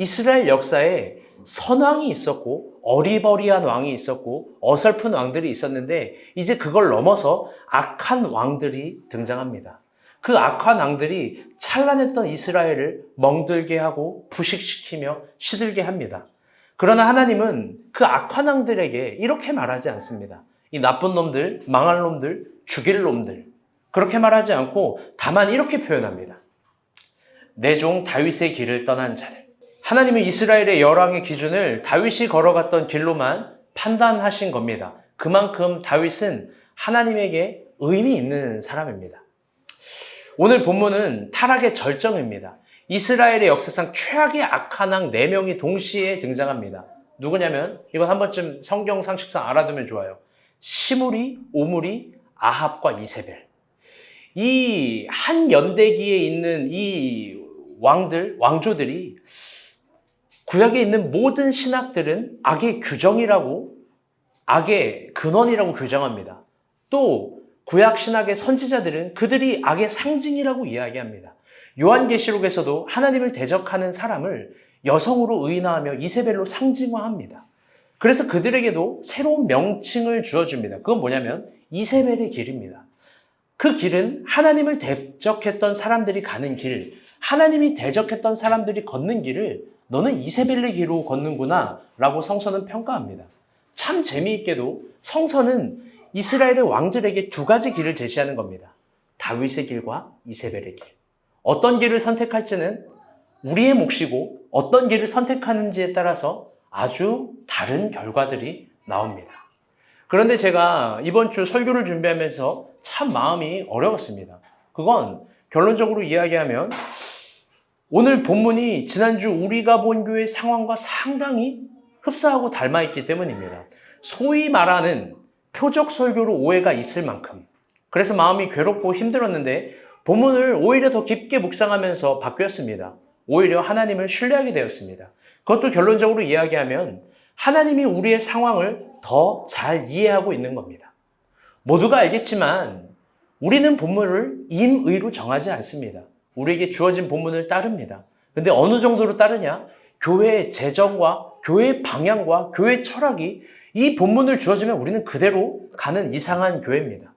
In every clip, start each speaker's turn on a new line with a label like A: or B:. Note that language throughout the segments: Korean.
A: 이스라엘 역사에 선왕이 있었고 어리버리한 왕이 있었고 어설픈 왕들이 있었는데 이제 그걸 넘어서 악한 왕들이 등장합니다. 그 악한 왕들이 찬란했던 이스라엘을 멍들게 하고 부식시키며 시들게 합니다. 그러나 하나님은 그 악한 왕들에게 이렇게 말하지 않습니다. 이 나쁜 놈들, 망할 놈들, 죽일 놈들, 그렇게 말하지 않고 다만 이렇게 표현합니다. 내 종 다윗의 길을 떠난 자들. 하나님은 이스라엘의 열왕의 기준을 다윗이 걸어갔던 길로만 판단하신 겁니다. 그만큼 다윗은 하나님에게 의미 있는 사람입니다. 오늘 본문은 타락의 절정입니다. 이스라엘의 역사상 최악의 악한 왕 4명이 동시에 등장합니다. 누구냐면 이건 한 번쯤 성경 상식상 알아두면 좋아요. 시므리, 오므리, 아합과 이세벨. 이 한 연대기에 있는 이 왕조들이 구약에 있는 모든 신학들은 악의 규정이라고, 악의 근원이라고 규정합니다. 또 구약 신학의 선지자들은 그들이 악의 상징이라고 이야기합니다. 요한계시록에서도 하나님을 대적하는 사람을 여성으로 의인화하며 이세벨로 상징화합니다. 그래서 그들에게도 새로운 명칭을 주어줍니다. 그건 뭐냐면 이세벨의 길입니다. 그 길은 하나님을 대적했던 사람들이 가는 길, 하나님이 대적했던 사람들이 걷는 길을 너는 이세벨의 길로 걷는구나 라고 성서는 평가합니다. 참 재미있게도 성서는 이스라엘의 왕들에게 2가지 길을 제시하는 겁니다. 다윗의 길과 이세벨의 길. 어떤 길을 선택할지는 우리의 몫이고 어떤 길을 선택하는지에 따라서 아주 다른 결과들이 나옵니다. 그런데 제가 이번 주 설교를 준비하면서 참 마음이 어려웠습니다. 그건 결론적으로 이야기하면 오늘 본문이 지난주 우리가 본 교회 상황과 상당히 흡사하고 닮아있기 때문입니다. 소위 말하는 표적 설교로 오해가 있을 만큼. 그래서 마음이 괴롭고 힘들었는데 본문을 오히려 더 깊게 묵상하면서 바뀌었습니다. 오히려 하나님을 신뢰하게 되었습니다. 그것도 결론적으로 이야기하면 하나님이 우리의 상황을 더 잘 이해하고 있는 겁니다. 모두가 알겠지만 우리는 본문을 임의로 정하지 않습니다. 우리에게 주어진 본문을 따릅니다. 근데 어느 정도로 따르냐? 교회의 재정과 교회의 방향과 교회의 철학이 이 본문을 주어지면 우리는 그대로 가는 이상한 교회입니다.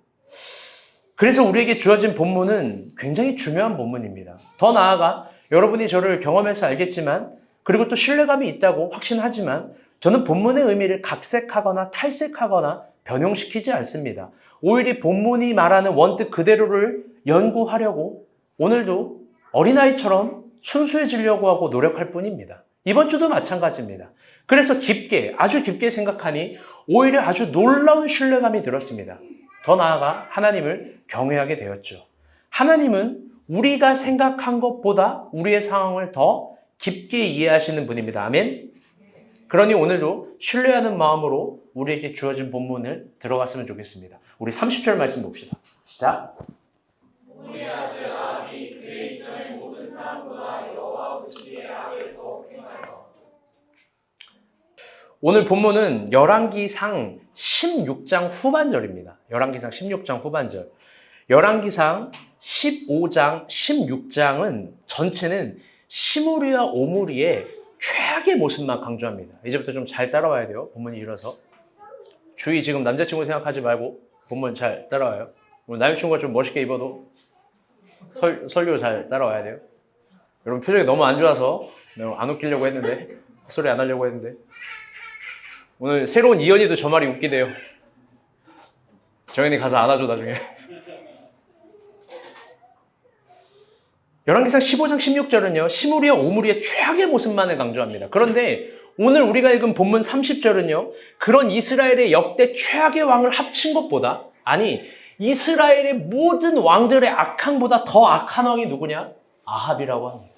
A: 그래서 우리에게 주어진 본문은 굉장히 중요한 본문입니다. 더 나아가 여러분이 저를 경험해서 알겠지만 그리고 또 신뢰감이 있다고 확신하지만 저는 본문의 의미를 각색하거나 탈색하거나 변형시키지 않습니다. 오히려 본문이 말하는 원뜻 그대로를 연구하려고 오늘도 어린아이처럼 순수해지려고 하고 노력할 뿐입니다. 이번 주도 마찬가지입니다. 그래서 깊게, 아주 깊게 생각하니 오히려 아주 놀라운 신뢰감이 들었습니다. 더 나아가 하나님을 경외하게 되었죠. 하나님은 우리가 생각한 것보다 우리의 상황을 더 깊게 이해하시는 분입니다. 아멘? 그러니 오늘도 신뢰하는 마음으로 우리에게 주어진 본문을 들어갔으면 좋겠습니다. 우리 30절 말씀 봅시다. 시작.
B: 우리 아들 아합이 그의 이전의 모든 사람보다 여호와 보시기에 악을 더욱 행하여.
A: 오늘 본문은 열왕기상 16장 후반절입니다. 열왕기상 16장 후반절. 열왕기상 15장, 16장은 전체는 시므리와 오므리의 최악의 모습만 강조합니다. 이제부터 좀 잘 따라와야 돼요. 본문이 길어서. 주위 지금 남자친구 생각하지 말고 본문 잘 따라와요. 남자친구가 좀 멋있게 입어도 설교 잘 따라와야 돼요. 여러분 표정이 너무 안 좋아서 안 웃기려고 했는데 헛소리 안 하려고 했는데 오늘 새로운 이현이도 저 말이 웃기대요. 정현이 가서 안아줘 나중에. 열왕기상 15장 16절은요. 시므리와 오므리의 최악의 모습만을 강조합니다. 그런데 오늘 우리가 읽은 본문 30절은요. 그런 이스라엘의 역대 최악의 왕을 합친 것보다 아니 이스라엘의 모든 왕들의 악함보다 더 악한 왕이 누구냐? 아합이라고 합니다.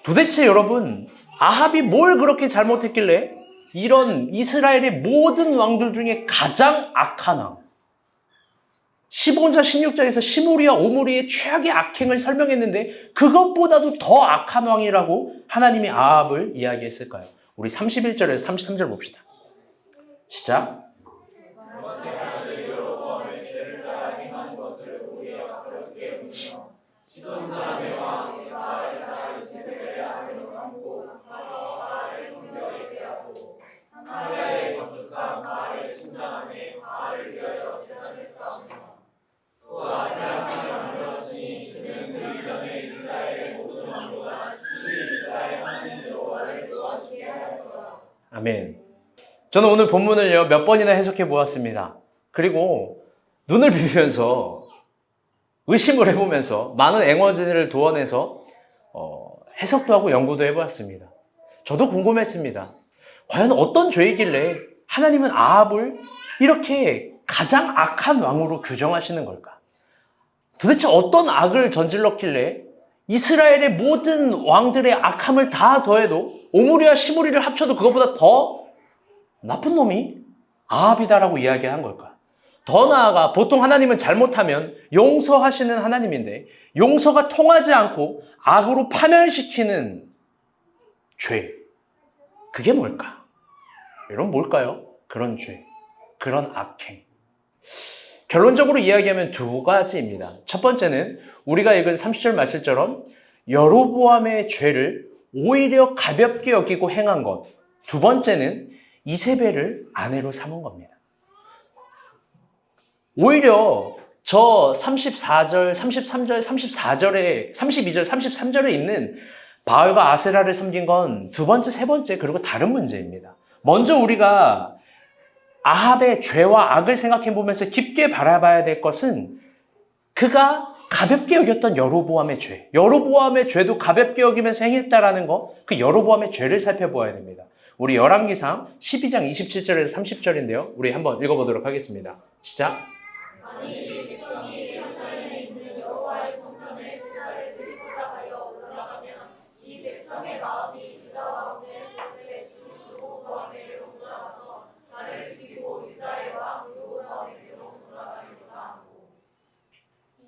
A: 도대체 여러분 아합이 뭘 그렇게 잘못했길래 이런 이스라엘의 모든 왕들 중에 가장 악한 왕 15장 16절에서 시므리와 오므리의 최악의 악행을 설명했는데 그것보다도 더 악한 왕이라고 하나님이 아합을 이야기했을까요? 우리 31절에서 33절 봅시다. 시작. 아멘. 저는 오늘 본문을요, 몇 번이나 해석해 보았습니다. 그리고 눈을 비비면서 의심을 해보면서 많은 앵어진을 도원해서 해석도 하고 연구도 해보았습니다. 저도 궁금했습니다. 과연 어떤 죄이길래 하나님은 아합을 이렇게 가장 악한 왕으로 규정하시는 걸까? 도대체 어떤 악을 저질렀길래 이스라엘의 모든 왕들의 악함을 다 더해도 오므리와 시므리를 합쳐도 그것보다 더 나쁜 놈이 아합이다라고 이야기한 걸까? 더 나아가 보통 하나님은 잘못하면 용서하시는 하나님인데 용서가 통하지 않고 악으로 파멸시키는 죄. 그게 뭘까? 여러분 뭘까요? 그런 죄, 그런 악행. 결론적으로 이야기하면 두 가지입니다. 첫 번째는 우리가 읽은 30절 말씀처럼 여로보암의 죄를 오히려 가볍게 여기고 행한 것. 두 번째는 이세벨을 아내로 삼은 겁니다. 오히려 저 34절, 33절, 34절에, 32절, 33절에 있는 바알과 아세라를 섬긴 건 두 번째, 세 번째, 그리고 다른 문제입니다. 먼저 우리가 아합의 죄와 악을 생각해 보면서 깊게 바라봐야 될 것은 그가 가볍게 여겼던 여로보암의 죄. 여로보암의 죄도 가볍게 여기면서 행했다라는 거, 그 여로보암의 죄를 살펴보아야 됩니다. 우리 열왕기상 12장 27절에서 30절인데요. 우리 한번 읽어보도록 하겠습니다. 시작.
B: 만일 이 백성이 예루살렘에 있는 여호와의 성전에 제사를 드리고자 하여 올라가면 이 백성의 마음이 유다 왕의 손에 주 여로보암에게로 돌아가서 나를 죽이고 유다의 왕 여로보암에게로 돌아가리로다.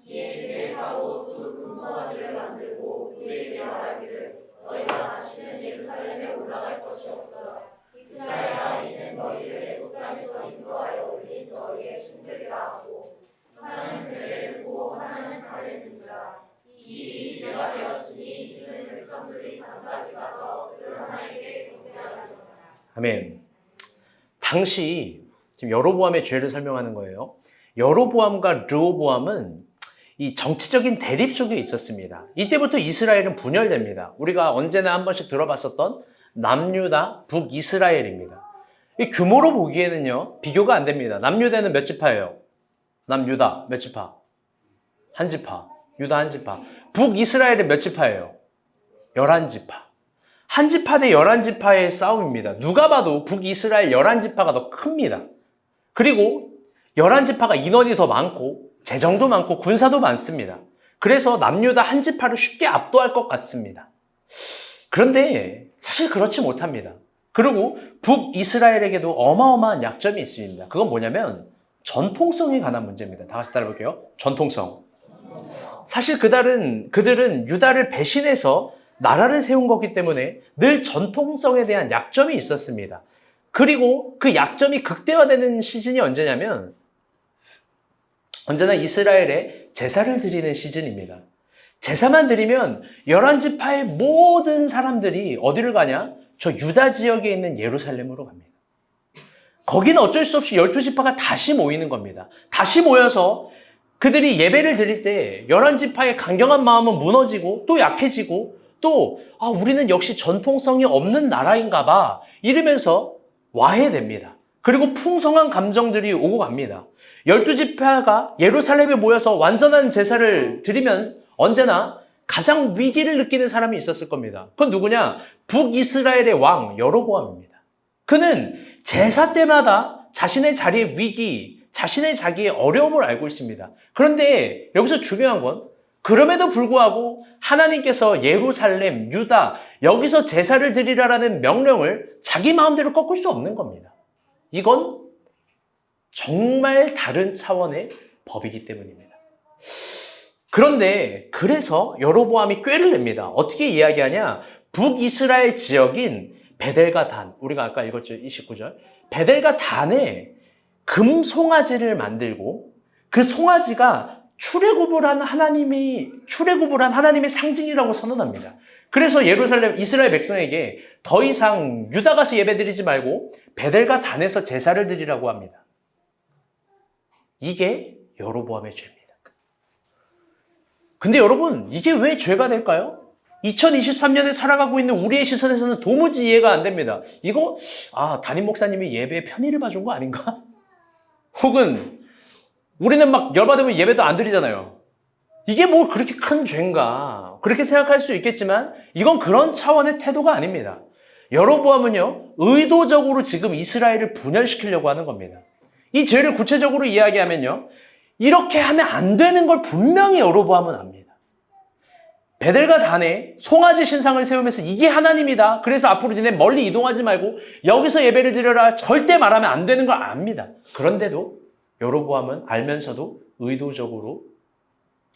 B: 이에 계획하고 두 금송아지를 만들고 그에게 말하기를 너희가 다시는 예루살렘에 올라갈 것이 없다. 이스라엘 아이는 너희를 애굽 땅에서 인도하여 올린 너희의 신들이라 하고 하나는 그를 두고 하나는 달에 든지라. 이 일이 죄가 되었으니 이는 백성들이 단까지 가서 그 하나에게 경배하리로다.
A: 아멘. 당시 지금 여로보암의 죄를 설명하는 거예요. 여로보암과 르호보암은 이 정치적인 대립 속에 있었습니다. 이때부터 이스라엘은 분열됩니다. 우리가 언제나 한 번씩 들어봤었던 남유다, 북이스라엘입니다. 이 규모로 보기에는요, 비교가 안 됩니다. 남유다는 몇 지파예요? 남유다 몇 지파? 한 지파. 유다 한 지파. 북이스라엘은 몇 지파예요? 11지파. 한 지파 대 11지파의 싸움입니다. 누가 봐도 북이스라엘 11지파가 더 큽니다. 그리고 11지파가 인원이 더 많고 재정도 많고 군사도 많습니다. 그래서 남유다 한 지파를 쉽게 압도할 것 같습니다. 그런데 사실 그렇지 못합니다. 그리고 북이스라엘에게도 어마어마한 약점이 있습니다. 그건 뭐냐면 전통성에 관한 문제입니다. 다 같이 따라볼게요. 전통성. 사실 그들은 유다를 배신해서 나라를 세운 거기 때문에 늘 전통성에 대한 약점이 있었습니다. 그리고 그 약점이 극대화되는 시즌이 언제냐면 언제나 이스라엘에 제사를 드리는 시즌입니다. 제사만 드리면 11지파의 모든 사람들이 어디를 가냐? 저 유다 지역에 있는 예루살렘으로 갑니다. 거기는 어쩔 수 없이 12지파가 다시 모이는 겁니다. 다시 모여서 그들이 예배를 드릴 때 11지파의 강경한 마음은 무너지고 또 약해지고 또 우리는 역시 전통성이 없는 나라인가 봐 이러면서 와해됩니다. 그리고 풍성한 감정들이 오고 갑니다. 12지파가 예루살렘에 모여서 완전한 제사를 드리면 언제나 가장 위기를 느끼는 사람이 있었을 겁니다. 그건 누구냐? 북이스라엘의 왕 여로보암입니다. 그는 제사 때마다 자신의 자리의 위기, 자신의 자기의 어려움을 알고 있습니다. 그런데 여기서 중요한 건 그럼에도 불구하고 하나님께서 예루살렘, 유다 여기서 제사를 드리라라는 명령을 자기 마음대로 꺾을 수 없는 겁니다. 이건 정말 다른 차원의 법이기 때문입니다. 그런데 그래서 여로보암이 꾀를 냅니다. 어떻게 이야기하냐? 북이스라엘 지역인 베델과 단, 우리가 아까 읽었죠, 29절. 베델과 단에 금 송아지를 만들고 그 송아지가 출애굽을 한 하나님의 상징이라고 선언합니다. 그래서 이스라엘 백성에게 더 이상 유다 가서 예배드리지 말고 베델과 단에서 제사를 드리라고 합니다. 이게 여로보암의 죄입니다. 근데 여러분, 이게 왜 죄가 될까요? 2023년에 살아가고 있는 우리의 시선에서는 도무지 이해가 안 됩니다. 이거 담임 목사님이 예배에 편의를 봐준 거 아닌가? 혹은 우리는 막 열받으면 예배도 안 드리잖아요. 이게 뭐 그렇게 큰 죄인가? 그렇게 생각할 수 있겠지만 이건 그런 차원의 태도가 아닙니다. 여로보암은요, 의도적으로 지금 이스라엘을 분열시키려고 하는 겁니다. 이 죄를 구체적으로 이야기하면요, 이렇게 하면 안 되는 걸 분명히 여로보암은 압니다. 베델과 단에 송아지 신상을 세우면서 이게 하나님이다. 그래서 앞으로 니네 멀리 이동하지 말고 여기서 예배를 드려라. 절대 말하면 안 되는 걸 압니다. 그런데도 여로보암은 알면서도 의도적으로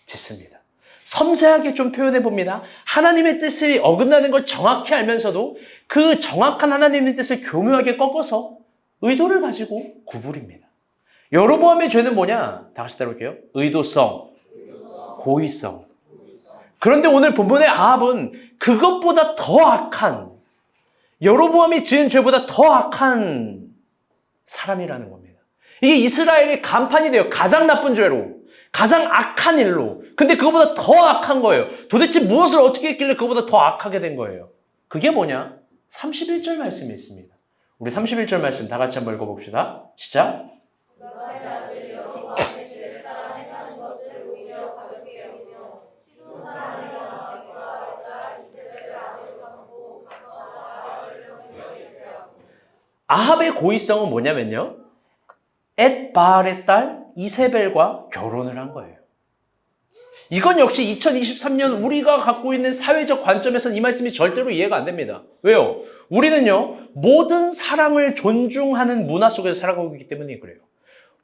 A: 짓습니다. 섬세하게 좀 표현해 봅니다. 하나님의 뜻이 어긋나는 걸 정확히 알면서도 그 정확한 하나님의 뜻을 교묘하게 꺾어서 의도를 가지고 구부립니다. 여로보암의 죄는 뭐냐? 다 같이 따라올게요. 의도성, 고의성. 그런데 오늘 본문의 아합은 그것보다 더 악한, 여로보암이 지은 죄보다 더 악한 사람이라는 겁니다. 이게 이스라엘의 간판이 돼요. 가장 나쁜 죄로, 가장 악한 일로. 근데 그거보다 더 악한 거예요. 도대체 무엇을 어떻게 했길래 그거보다 더 악하게 된 거예요? 그게 뭐냐? 31절 말씀이 있습니다. 우리 31절 말씀 다 같이 한번 읽어봅시다. 시작. 아합의 고의성은 뭐냐면요, 엣바알의 딸 이세벨과 결혼을 한 거예요. 이건 역시 2023년 우리가 갖고 있는 사회적 관점에서는 이 말씀이 절대로 이해가 안 됩니다. 왜요? 우리는요, 모든 사랑을 존중하는 문화 속에서 살아가고 있기 때문에 그래요.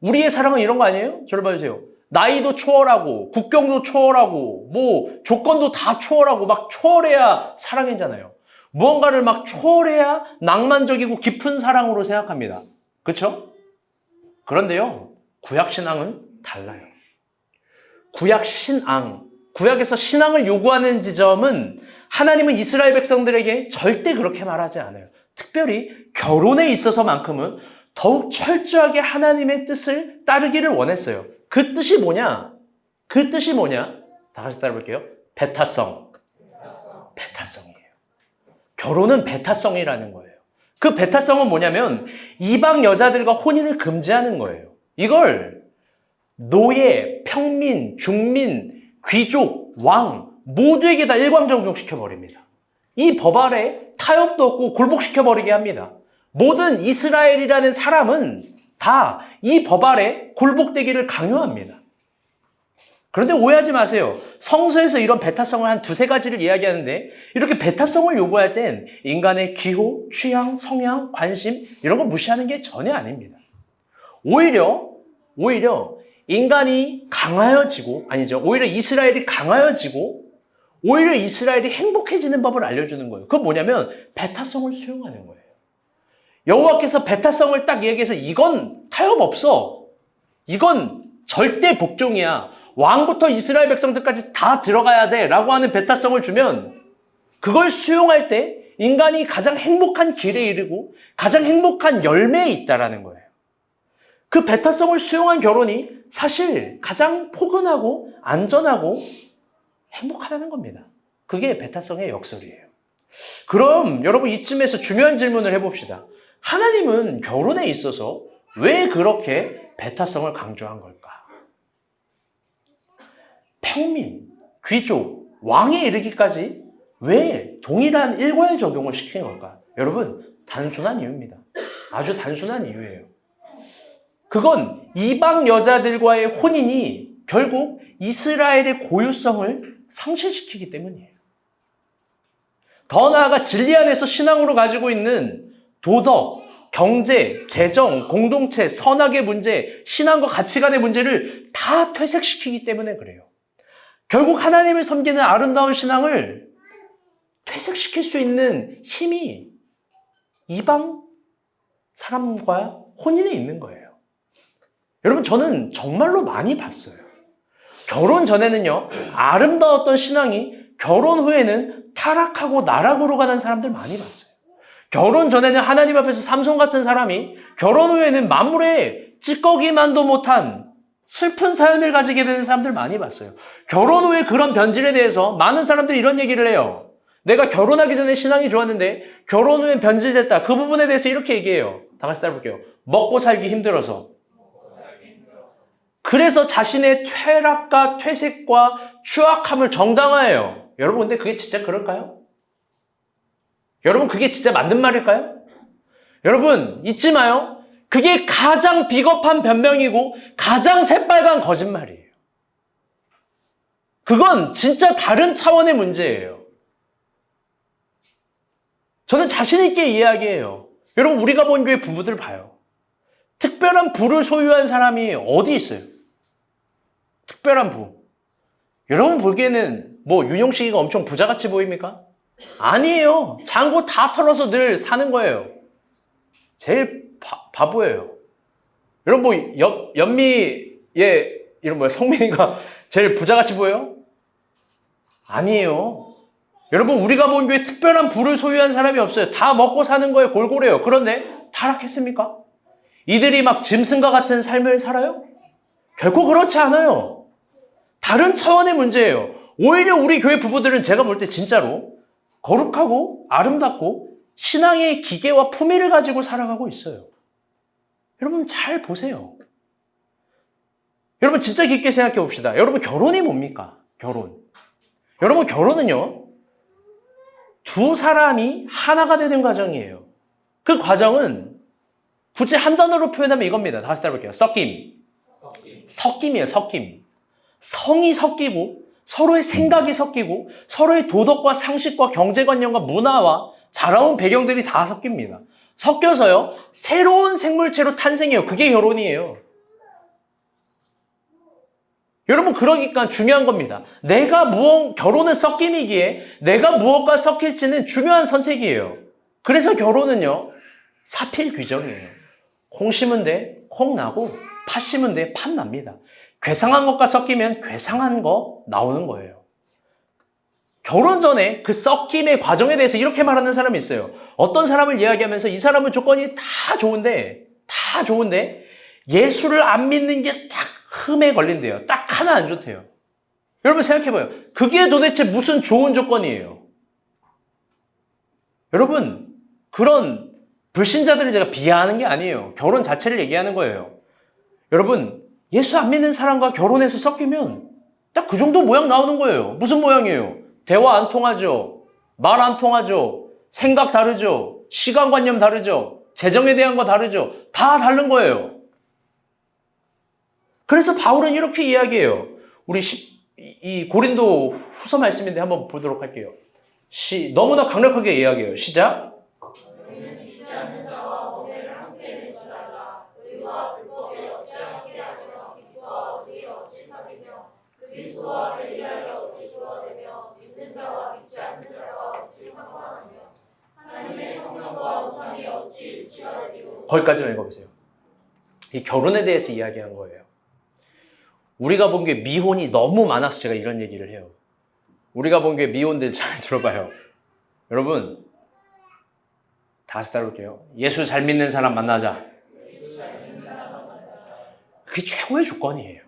A: 우리의 사랑은 이런 거 아니에요? 저를 봐주세요. 나이도 초월하고 국경도 초월하고 뭐 조건도 다 초월하고 막 초월해야 사랑이잖아요. 무언가를 막 초월해야 낭만적이고 깊은 사랑으로 생각합니다. 그렇죠? 그런데요, 구약신앙은 달라요. 구약에서 신앙을 요구하는 지점은 하나님은 이스라엘 백성들에게 절대 그렇게 말하지 않아요. 특별히 결혼에 있어서만큼은 더욱 철저하게 하나님의 뜻을 따르기를 원했어요. 그 뜻이 뭐냐? 다 같이 따라볼게요. 베타성이에요. 결혼은 베타성이라는 거예요. 그 베타성은 뭐냐면 이방 여자들과 혼인을 금지하는 거예요. 이걸 노예, 평민, 중민, 귀족, 왕 모두에게 다 일광 적용시켜버립니다. 이 법 아래 타협도 없고 굴복시켜버리게 합니다. 모든 이스라엘이라는 사람은 다 이 법 아래 굴복되기를 강요합니다. 그런데 오해하지 마세요. 성서에서 이런 베타성을 한 두세 가지를 이야기하는데 이렇게 베타성을 요구할 땐 인간의 기호, 취향, 성향, 관심 이런 걸 무시하는 게 전혀 아닙니다. 오히려 인간이 강하여지고, 오히려 이스라엘이 강하여지고 오히려 이스라엘이 행복해지는 법을 알려주는 거예요. 그건 뭐냐면 베타성을 수용하는 거예요. 여호와께서 베타성을 딱 얘기해서 이건 타협 없어. 이건 절대 복종이야. 왕부터 이스라엘 백성들까지 다 들어가야 돼 라고 하는 베타성을 주면 그걸 수용할 때 인간이 가장 행복한 길에 이르고 가장 행복한 열매에 있다라는 거예요. 그 베타성을 수용한 결혼이 사실 가장 포근하고 안전하고 행복하다는 겁니다. 그게 베타성의 역설이에요. 그럼 여러분 이쯤에서 중요한 질문을 해봅시다. 하나님은 결혼에 있어서 왜 그렇게 베타성을 강조한 걸까? 평민, 귀족, 왕에 이르기까지 왜 동일한 일괄 적용을 시킨 걸까? 여러분, 단순한 이유입니다. 아주 단순한 이유예요. 그건 이방 여자들과의 혼인이 결국 이스라엘의 고유성을 상실시키기 때문이에요. 더 나아가 진리 안에서 신앙으로 가지고 있는 도덕, 경제, 재정, 공동체, 선악의 문제, 신앙과 가치관의 문제를 다 퇴색시키기 때문에 그래요. 결국 하나님을 섬기는 아름다운 신앙을 퇴색시킬 수 있는 힘이 이방 사람과 혼인에 있는 거예요. 여러분, 저는 정말로 많이 봤어요. 결혼 전에는요, 아름다웠던 신앙이 결혼 후에는 타락하고 나락으로 가는 사람들 많이 봤어요. 결혼 전에는 하나님 앞에서 삼손 같은 사람이 결혼 후에는 만물에 찌꺼기만도 못한 슬픈 사연을 가지게 되는 사람들 많이 봤어요. 결혼 후에 그런 변질에 대해서 많은 사람들이 이런 얘기를 해요. 내가 결혼하기 전에 신앙이 좋았는데 결혼 후에 변질됐다. 그 부분에 대해서 이렇게 얘기해요. 다 같이 따라볼게요. 먹고 살기 힘들어서. 그래서 자신의 퇴락과 퇴색과 추악함을 정당화해요. 여러분, 근데 그게 진짜 그럴까요? 여러분, 그게 진짜 맞는 말일까요? 여러분, 잊지 마요. 그게 가장 비겁한 변명이고 가장 새빨간 거짓말이에요. 그건 진짜 다른 차원의 문제예요. 저는 자신 있게 이야기해요. 여러분, 우리가 본 교회 부부들 봐요. 특별한 부를 소유한 사람이 어디 있어요? 특별한 부. 여러분 보기에는 뭐 윤용식이가 엄청 부자같이 보입니까? 아니에요. 잔고 다 털어서 늘 사는 거예요. 제일 바보예요. 여러분 뭐 연미의 이런 뭐야 성민이가 제일 부자같이 보여요? 아니에요. 여러분 우리가 본 교회 특별한 부를 소유한 사람이 없어요. 다 먹고 사는 거에 골고래요. 그런데 타락했습니까? 이들이 막 짐승과 같은 삶을 살아요? 결코 그렇지 않아요. 다른 차원의 문제예요. 오히려 우리 교회 부부들은 제가 볼 때 진짜로 거룩하고 아름답고 신앙의 기계와 품위를 가지고 살아가고 있어요. 여러분 잘 보세요. 여러분 진짜 깊게 생각해 봅시다. 여러분 결혼이 뭡니까? 결혼. 여러분 결혼은요. 두 사람이 하나가 되는 과정이에요. 그 과정은 굳이 한 단어로 표현하면 이겁니다. 다시 따라볼게요. 섞임. 섞임이에요. 섞임. 성이 섞이고 서로의 생각이 섞이고 서로의 도덕과 상식과 경제관념과 문화와 자라온 배경들이 다 섞입니다. 섞여서요. 새로운 생물체로 탄생해요. 그게 결혼이에요. 여러분 그러니까 중요한 겁니다. 결혼은 섞임이기에 내가 무엇과 섞일지는 중요한 선택이에요. 그래서 결혼은요. 사필 규정이에요. 콩 심은 데 콩 나고 팥 심은 데 팥 납니다. 괴상한 것과 섞이면 괴상한 거 나오는 거예요. 결혼 전에 그 섞임의 과정에 대해서 이렇게 말하는 사람이 있어요. 어떤 사람을 이야기하면서 이 사람은 조건이 다 좋은데 예수를 안 믿는 게 딱 흠에 걸린대요. 딱 하나 안 좋대요. 여러분 생각해봐요. 그게 도대체 무슨 좋은 조건이에요? 여러분 그런 불신자들을 제가 비하하는 게 아니에요. 결혼 자체를 얘기하는 거예요. 여러분 예수 안 믿는 사람과 결혼해서 섞이면 딱 그 정도 모양 나오는 거예요. 무슨 모양이에요? 대화 안 통하죠. 말 안 통하죠. 생각 다르죠. 시간관념 다르죠. 재정에 대한 거 다르죠. 다 다른 거예요. 그래서 바울은 이렇게 이야기해요. 우리 이 고린도 후서 말씀인데 한번 보도록 할게요. 너무나 강력하게 이야기해요. 시작.
B: 너희는 믿지 않는 자와 멍에를 함께 내지 말라. 의와 불법에 어찌 함께 하며 빛과 어두에 어찌 사귀며 그리스도와 벨리알이 어찌 조화되며 믿는 자와 믿지 않는 자가 어찌 상관하며 하나님의 성전과 우상이 어찌 일치가 되리요.
A: 거기까지만 읽어보세요. 이 결혼에 대해서 이야기한 거예요. 우리가 본 게 미혼이 너무 많아서 제가 이런 얘기를 해요. 우리가 본 게 미혼들 잘 들어봐요. 여러분 다시 따라올게요. 예수 잘 믿는 사람 만나자. 그게 최고의 조건이에요.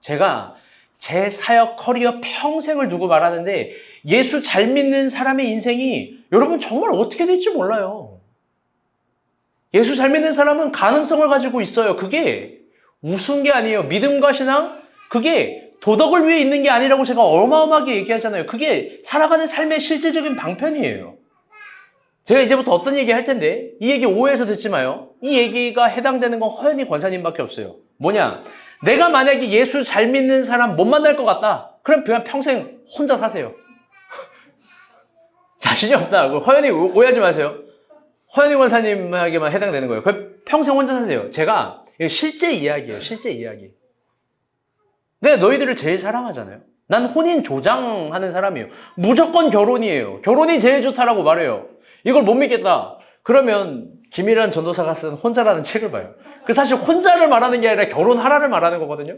A: 제가 제 사역 커리어 평생을 두고 말하는데 예수 잘 믿는 사람의 인생이 여러분 정말 어떻게 될지 몰라요. 예수 잘 믿는 사람은 가능성을 가지고 있어요. 그게 우스운 게 아니에요. 믿음과 신앙, 그게 도덕을 위해 있는 게 아니라고 제가 어마어마하게 얘기하잖아요. 그게 살아가는 삶의 실질적인 방편이에요. 제가 이제부터 어떤 얘기 할 텐데 이 얘기 오해해서 듣지 마요. 이 얘기가 해당되는 건 허연희 권사님밖에 없어요. 뭐냐? 내가 만약에 예수 잘 믿는 사람 못 만날 것 같다. 그럼 그냥 평생 혼자 사세요. 자신이 없다. 허연희 오해하지 마세요. 허연희 권사님에게만 해당되는 거예요. 평생 혼자 사세요. 제가 실제 이야기예요. 실제 이야기. 내가 너희들을 제일 사랑하잖아요. 난 혼인 조장하는 사람이에요. 무조건 결혼이에요. 결혼이 제일 좋다라고 말해요. 이걸 못 믿겠다. 그러면 김일환 전도사가 쓴 혼자라는 책을 봐요. 그 사실 혼자를 말하는 게 아니라 결혼하라를 말하는 거거든요.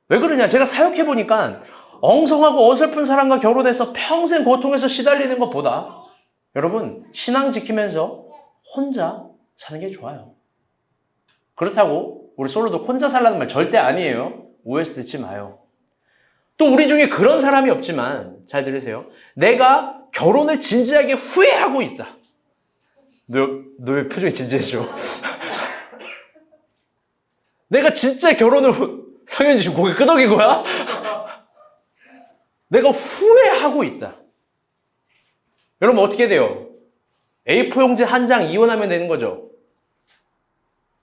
A: 왜 그러냐? 제가 사역해보니까 엉성하고 어설픈 사람과 결혼해서 평생 고통에서 시달리는 것보다 여러분 신앙 지키면서 혼자 사는 게 좋아요. 그렇다고 우리 솔로도 혼자 살라는 말 절대 아니에요. 오해해서 듣지 마요. 또 우리 중에 그런 사람이 없지만 잘 들으세요. 내가 결혼을 진지하게 후회하고 있다. 너 왜 표정이 진지해져? 내가 진짜 결혼을 상현이 지금 고개 끄덕인 거야? 내가 후회하고 있다. 여러분 어떻게 돼요? A4 용지 한 장 이혼하면 되는 거죠.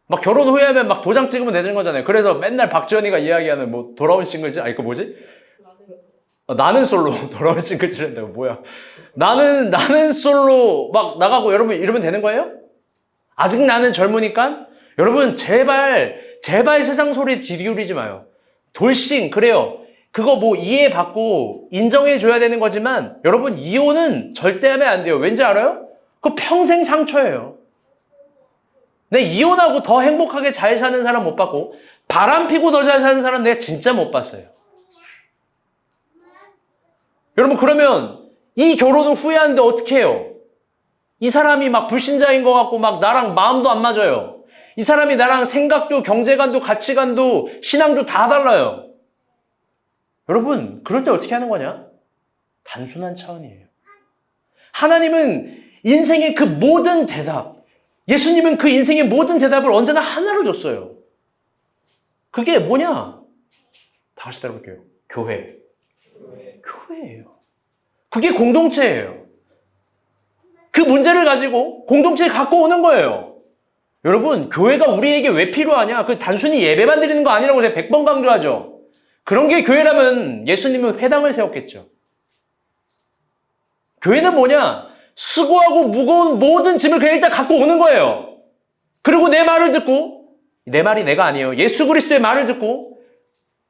A: 막 결혼 후회하면 막 도장 찍으면 되는 거잖아요. 그래서 맨날 박지원이가 이야기하는 뭐 돌아온 싱글즈? 아니 그 뭐지? 나는 솔로 돌아온 싱글즈란다고 뭐야? 나는 솔로 막 나가고 여러분 이러면 되는 거예요? 아직 나는 젊으니까 여러분 제발 세상 소리에 귀 기울이지 마요. 돌싱 그래요. 그거 뭐 이해받고 인정해줘야 되는 거지만 여러분 이혼은 절대 하면 안 돼요. 왠지 알아요? 그거 평생 상처예요. 내 이혼하고 더 행복하게 잘 사는 사람 못 봤고 바람 피고 더 잘 사는 사람 내가 진짜 못 봤어요. 여러분 그러면 이 결혼을 후회하는데 어떻게 해요? 이 사람이 막 불신자인 것 같고 막 나랑 마음도 안 맞아요. 이 사람이 나랑 생각도 경제관도 가치관도 신앙도 다 달라요. 여러분 그럴 때 어떻게 하는 거냐? 단순한 차원이에요. 하나님은 인생의 그 모든 대답, 예수님은 그 인생의 모든 대답을 언제나 하나로 줬어요. 그게 뭐냐? 다 같이 따라볼게요. 교회. 교회예요. 그게 공동체예요. 그 문제를 가지고 공동체에 갖고 오는 거예요. 여러분, 교회가 우리에게 왜 필요하냐? 그 단순히 예배만 드리는 거 아니라고 제가 100번 강조하죠. 그런 게 교회라면 예수님은 회당을 세웠겠죠. 교회는 뭐냐? 수고하고 무거운 모든 짐을 그냥 일단 갖고 오는 거예요. 그리고 내 말을 듣고, 내 말이 내가 아니에요. 예수 그리스도의 말을 듣고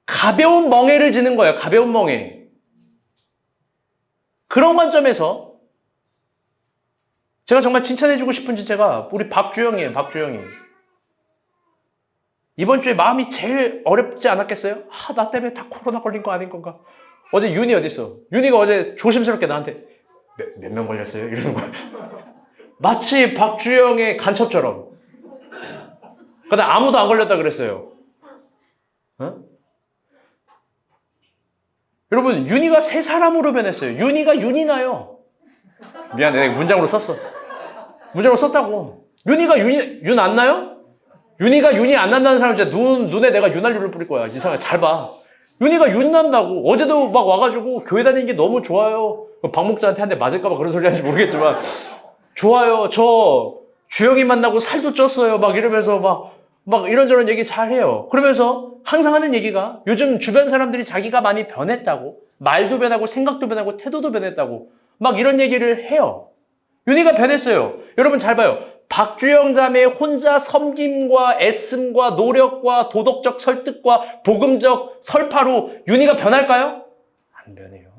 A: 가벼운 멍에를 지는 거예요. 가벼운 멍에. 그런 관점에서 제가 정말 칭찬해주고 싶은 주제가 우리 박주영이에요. 박주영이. 이번 주에 마음이 제일 어렵지 않았겠어요? 나 때문에 다 코로나 걸린 거 아닌 건가? 어제 윤희 어디 있어? 윤희가 어제 조심스럽게 나한테 몇 명 걸렸어요? 이러는 거야. 마치 박주영의 간첩처럼. 근데 아무도 안 걸렸다 그랬어요. 어? 여러분 윤희가 새 사람으로 변했어요. 윤희가 윤이나요. 미안해, 내가 문장으로 썼어. 문장으로 썼다고. 윤희가 윤 안 나요? 윤희가 윤이 안 난다는 사람 진짜 눈에 내가 윤활유를 뿌릴 거야. 이상하게 잘 봐. 윤희가 윤 난다고. 어제도 막 와가지고 교회 다니는 게 너무 좋아요. 박 목자한테 한 대 맞을까봐 그런 소리 하는지 모르겠지만 좋아요. 저 주영이 만나고 살도 쪘어요. 막 이러면서 막 이런저런 얘기 잘 해요. 그러면서 항상 하는 얘기가 요즘 주변 사람들이 자기가 많이 변했다고, 말도 변하고 생각도 변하고 태도도 변했다고 막 이런 얘기를 해요. 윤희가 변했어요. 여러분 잘 봐요. 박주영 자매의 혼자 섬김과 애씀과 노력과 도덕적 설득과 복음적 설파로 윤희가 변할까요? 안 변해요.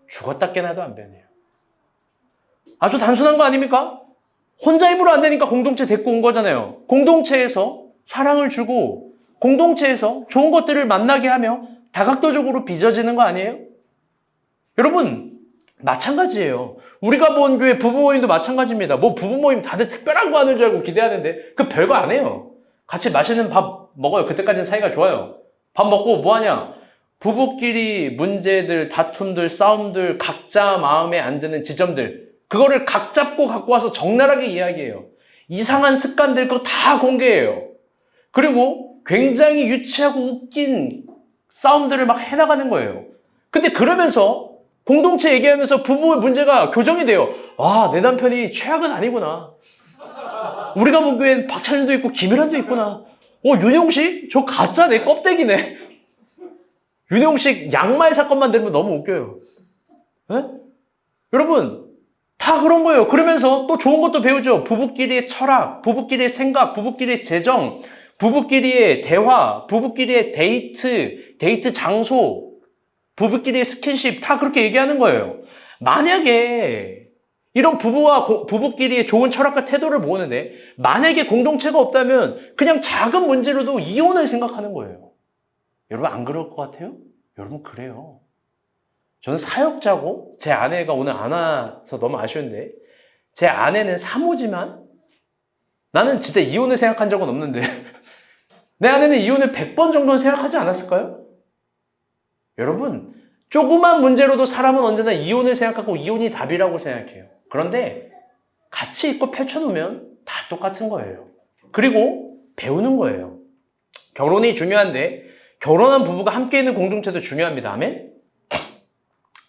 A: 죽었다 깨나도 안 변해요. 아주 단순한 거 아닙니까? 혼자 힘으로 안 되니까 공동체 데리고 온 거잖아요. 공동체에서 사랑을 주고 공동체에서 좋은 것들을 만나게 하며 다각도적으로 빚어지는 거 아니에요? 여러분 마찬가지예요. 우리가 본 교회 부부 모임도 마찬가지입니다. 뭐 부부 모임 다들 특별한 거 하는 줄 알고 기대하는데 그 별거 안 해요. 같이 맛있는 밥 먹어요. 그때까지는 사이가 좋아요. 밥 먹고 뭐 하냐? 부부끼리 문제들, 다툼들, 싸움들, 각자 마음에 안 드는 지점들 그거를 각 잡고 갖고 와서 적나라하게 이야기해요. 이상한 습관들 그거 다 공개해요. 그리고 굉장히 유치하고 웃긴 싸움들을 막 해나가는 거예요. 근데 그러면서 공동체 얘기하면서 부부의 문제가 교정이 돼요. 내 남편이 최악은 아니구나. 우리가 본 교회엔 박찬일도 있고 김일환도 있구나. 윤용식? 저 가짜 내 껍데기네. 윤용식 양말 사건만 들으면 너무 웃겨요. 에? 여러분 다 그런 거예요. 그러면서 또 좋은 것도 배우죠. 부부끼리의 철학, 부부끼리의 생각, 부부끼리의 재정, 부부끼리의 대화, 부부끼리의 데이트 장소, 부부끼리의 스킨십 다 그렇게 얘기하는 거예요. 만약에 이런 부부끼리의 좋은 철학과 태도를 모으는데 만약에 공동체가 없다면 그냥 작은 문제로도 이혼을 생각하는 거예요. 여러분 안 그럴 것 같아요? 여러분 그래요. 저는 사역자고 제 아내가 오늘 안 와서 너무 아쉬운데 제 아내는 사모지만 나는 진짜 이혼을 생각한 적은 없는데 내 아내는 이혼을 100번 정도는 생각하지 않았을까요? 여러분, 조그만 문제로도 사람은 언제나 이혼을 생각하고 이혼이 답이라고 생각해요. 그런데 같이 있고 펼쳐놓으면 다 똑같은 거예요. 그리고 배우는 거예요. 결혼이 중요한데 결혼한 부부가 함께 있는 공동체도 중요합니다. 아멘?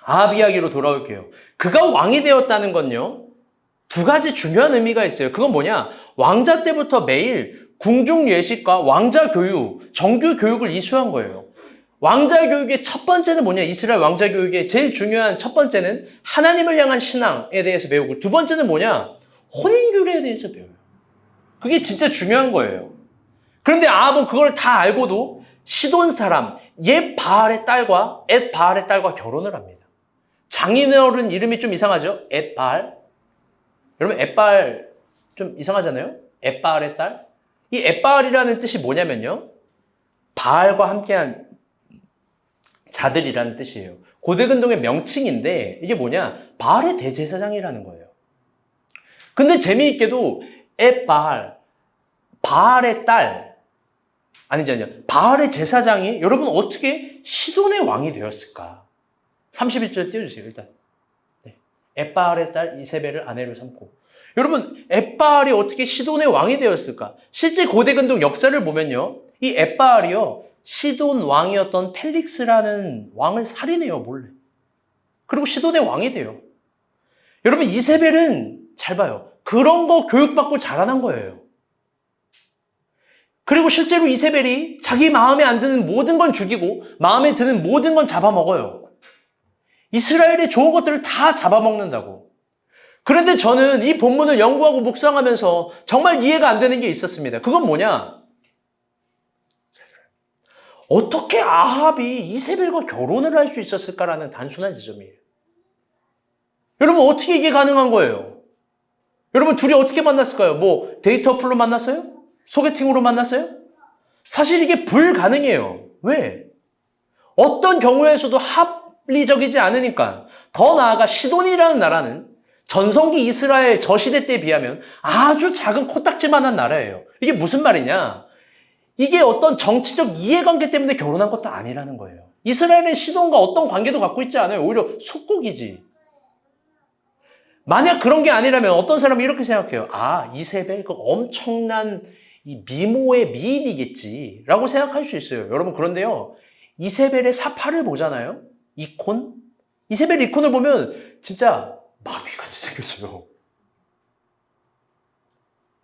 A: 아합 이야기로 돌아올게요. 그가 왕이 되었다는 건요, 두 가지 중요한 의미가 있어요. 그건 뭐냐? 왕자 때부터 매일 궁중 예식과 왕자 교육, 정규 교육을 이수한 거예요. 왕자 교육의 첫 번째는 뭐냐? 이스라엘 왕자 교육의 제일 중요한 첫 번째는 하나님을 향한 신앙에 대해서 배우고, 두 번째는 뭐냐? 혼인교례에 대해서 배워요. 그게 진짜 중요한 거예요. 그런데 아합은 그걸 다 알고도 시돈 사람 옛 바알의 딸과 엣 바알의 딸과 결혼을 합니다. 장인어른 이름이 좀 이상하죠? 엣 바알. 여러분, 엣 바알 좀 이상하잖아요? 엣 바알의 딸. 이 엣 바알이라는 뜻이 뭐냐면요, 바알과 함께한 자들이라는 뜻이에요. 고대 근동의 명칭인데 이게 뭐냐? 바알의 대제사장이라는 거예요. 근데 재미있게도 엣 바알, 바알의 딸, 아니죠. 바알의 제사장이 여러분 어떻게 시돈의 왕이 되었을까? 31절 띄워주세요. 일단 엣 바알의 딸 이세벨을 아내로 삼고. 여러분, 엣 바알이 어떻게 시돈의 왕이 되었을까? 실제 고대 근동 역사를 보면요, 이 엣 바알이요, 시돈 왕이었던 펠릭스라는 왕을 살인해요, 몰래. 그리고 시돈의 왕이 돼요. 여러분, 이세벨은 잘 봐요. 그런 거 교육받고 자라난 거예요. 그리고 실제로 이세벨이 자기 마음에 안 드는 모든 건 죽이고 마음에 드는 모든 건 잡아먹어요. 이스라엘의 좋은 것들을 다 잡아먹는다고. 그런데 저는 이 본문을 연구하고 묵상하면서 정말 이해가 안 되는 게 있었습니다. 그건 뭐냐? 어떻게 아합이 이세벨과 결혼을 할 수 있었을까라는 단순한 지점이에요. 여러분, 어떻게 이게 가능한 거예요? 여러분, 둘이 어떻게 만났을까요? 뭐 데이트 어플로 만났어요? 소개팅으로 만났어요? 사실 이게 불가능해요. 왜? 어떤 경우에서도 합리적이지 않으니까. 더 나아가 시돈이라는 나라는 전성기 이스라엘 저시대 때에 비하면 아주 작은 코딱지만한 나라예요. 이게 무슨 말이냐? 이게 어떤 정치적 이해관계 때문에 결혼한 것도 아니라는 거예요. 이스라엘은 시돈과 어떤 관계도 갖고 있지 않아요. 오히려 속국이지. 만약 그런 게 아니라면 어떤 사람이 이렇게 생각해요. 아, 이세벨 그 엄청난 이 미모의 미인이겠지 라고 생각할 수 있어요. 여러분, 그런데요, 이세벨의 사파를 보잖아요. 이콘? 이세벨 이콘을 보면 진짜 마귀같이 생겼어요.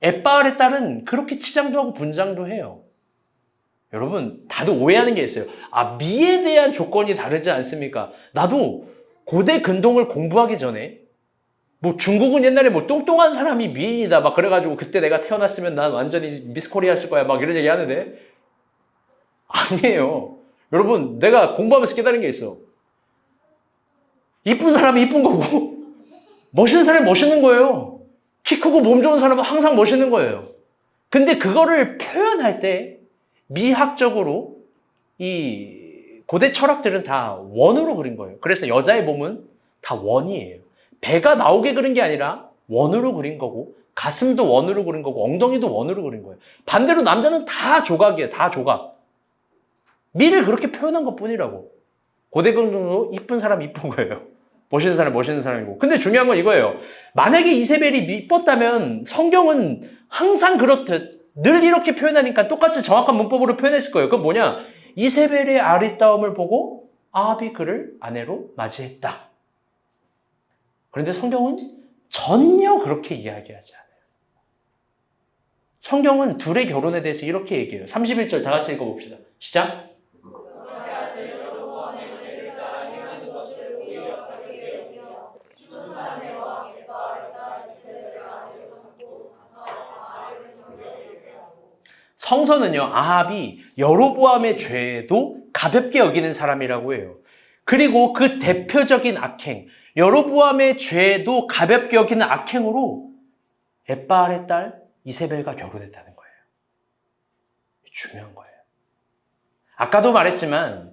A: 엣 바알의 딸은 그렇게 치장도 하고 분장도 해요. 여러분, 다들 오해하는 게 있어요. 아, 미에 대한 조건이 다르지 않습니까? 나도 고대 근동을 공부하기 전에 뭐 중국은 옛날에 뭐 뚱뚱한 사람이 미인이다 막 그래가지고 그때 내가 태어났으면 난 완전히 미스 코리아였을 거야 막 이런 얘기 하는데, 아니에요. 여러분, 내가 공부하면서 깨달은 게 있어. 이쁜 사람이 이쁜 거고 멋있는 사람이 멋있는 거예요. 키 크고 몸 좋은 사람은 항상 멋있는 거예요. 근데 그거를 표현할 때 미학적으로 이 고대 철학들은 다 원으로 그린 거예요. 그래서 여자의 몸은 다 원이에요. 배가 나오게 그린 게 아니라 원으로 그린 거고, 가슴도 원으로 그린 거고, 엉덩이도 원으로 그린 거예요. 반대로 남자는 다 조각이에요. 다 조각. 미를 그렇게 표현한 것 뿐이라고. 고대 근동도 이쁜 사람이 이쁜 거예요. 멋있는 사람이 멋있는 사람이고. 근데 중요한 건 이거예요. 만약에 이세벨이 이뻤다면 성경은 항상 그렇듯 늘 이렇게 표현하니까 똑같이 정확한 문법으로 표현했을 거예요. 그건 뭐냐? 이세벨의 아리따움을 보고 아합이 그를 아내로 맞이했다. 그런데 성경은 전혀 그렇게 이야기하지 않아요. 성경은 둘의 결혼에 대해서 이렇게 얘기해요. 31절 다 같이 읽어봅시다. 시작. 성서는요, 아합이 여로보암의 죄도 가볍게 여기는 사람이라고 해요. 그리고 그 대표적인 악행, 여로보암의 죄도 가볍게 여기는 악행으로 엣 바알의 딸 이세벨과 결혼했다는 거예요. 중요한 거예요. 아까도 말했지만